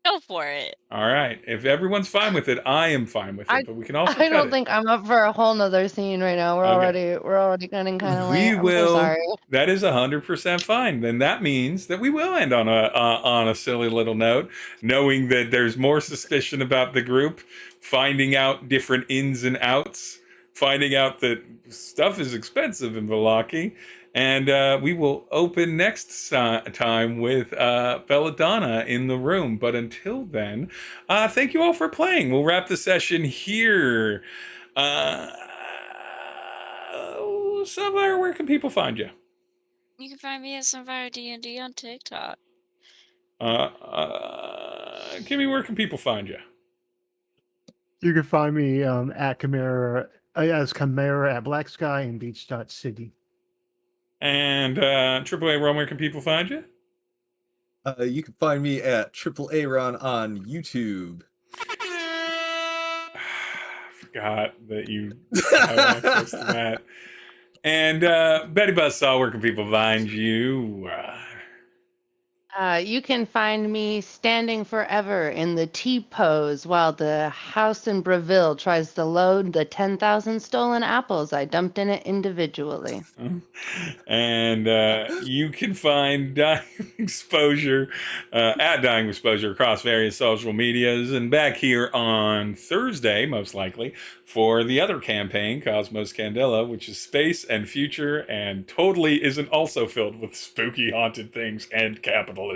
Go for it. All right. If everyone's fine with it, I am fine with it. But we can also I don't cut think I'm up for a whole nother scene right now. We're already getting kind of late. I'm so sorry. That is 100% fine. Then that means that we will end on a silly little note, knowing that there's more suspicion about the group, finding out different ins and outs, finding out that stuff is expensive in Vallaki. And we will open next time with Belladonna in the room. But until then, thank you all for playing. We'll wrap the session here. Sunfye, where can people find you? You can find me at Sunfye D&D on TikTok. Kimmy, where can people find you? You can find me at Chimerror as Chimerror at Black Sky and Beach.City. And AAA Ron, where can people find you? You can find me at Triple Aaron on YouTube. Forgot that you have access to that. And Betty Buzzsaw, where can people find you? You can find me standing forever in the T pose while the house in Breville tries to load the 10,000 stolen apples I dumped in it individually. And you can find Dying Exposure at Dying Exposure across various social medias, and back here on Thursday, most likely, for the other campaign, Cosmos Candela, which is space and future and totally isn't also filled with spooky haunted things and capitalism.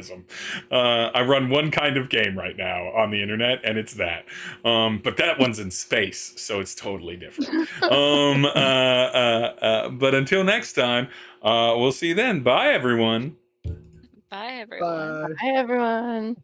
I run one kind of game right now on the internet, and it's that. But that one's in space, so it's totally different. But until next time, we'll see you then. Bye, everyone. Bye, everyone. Bye. Hi, everyone.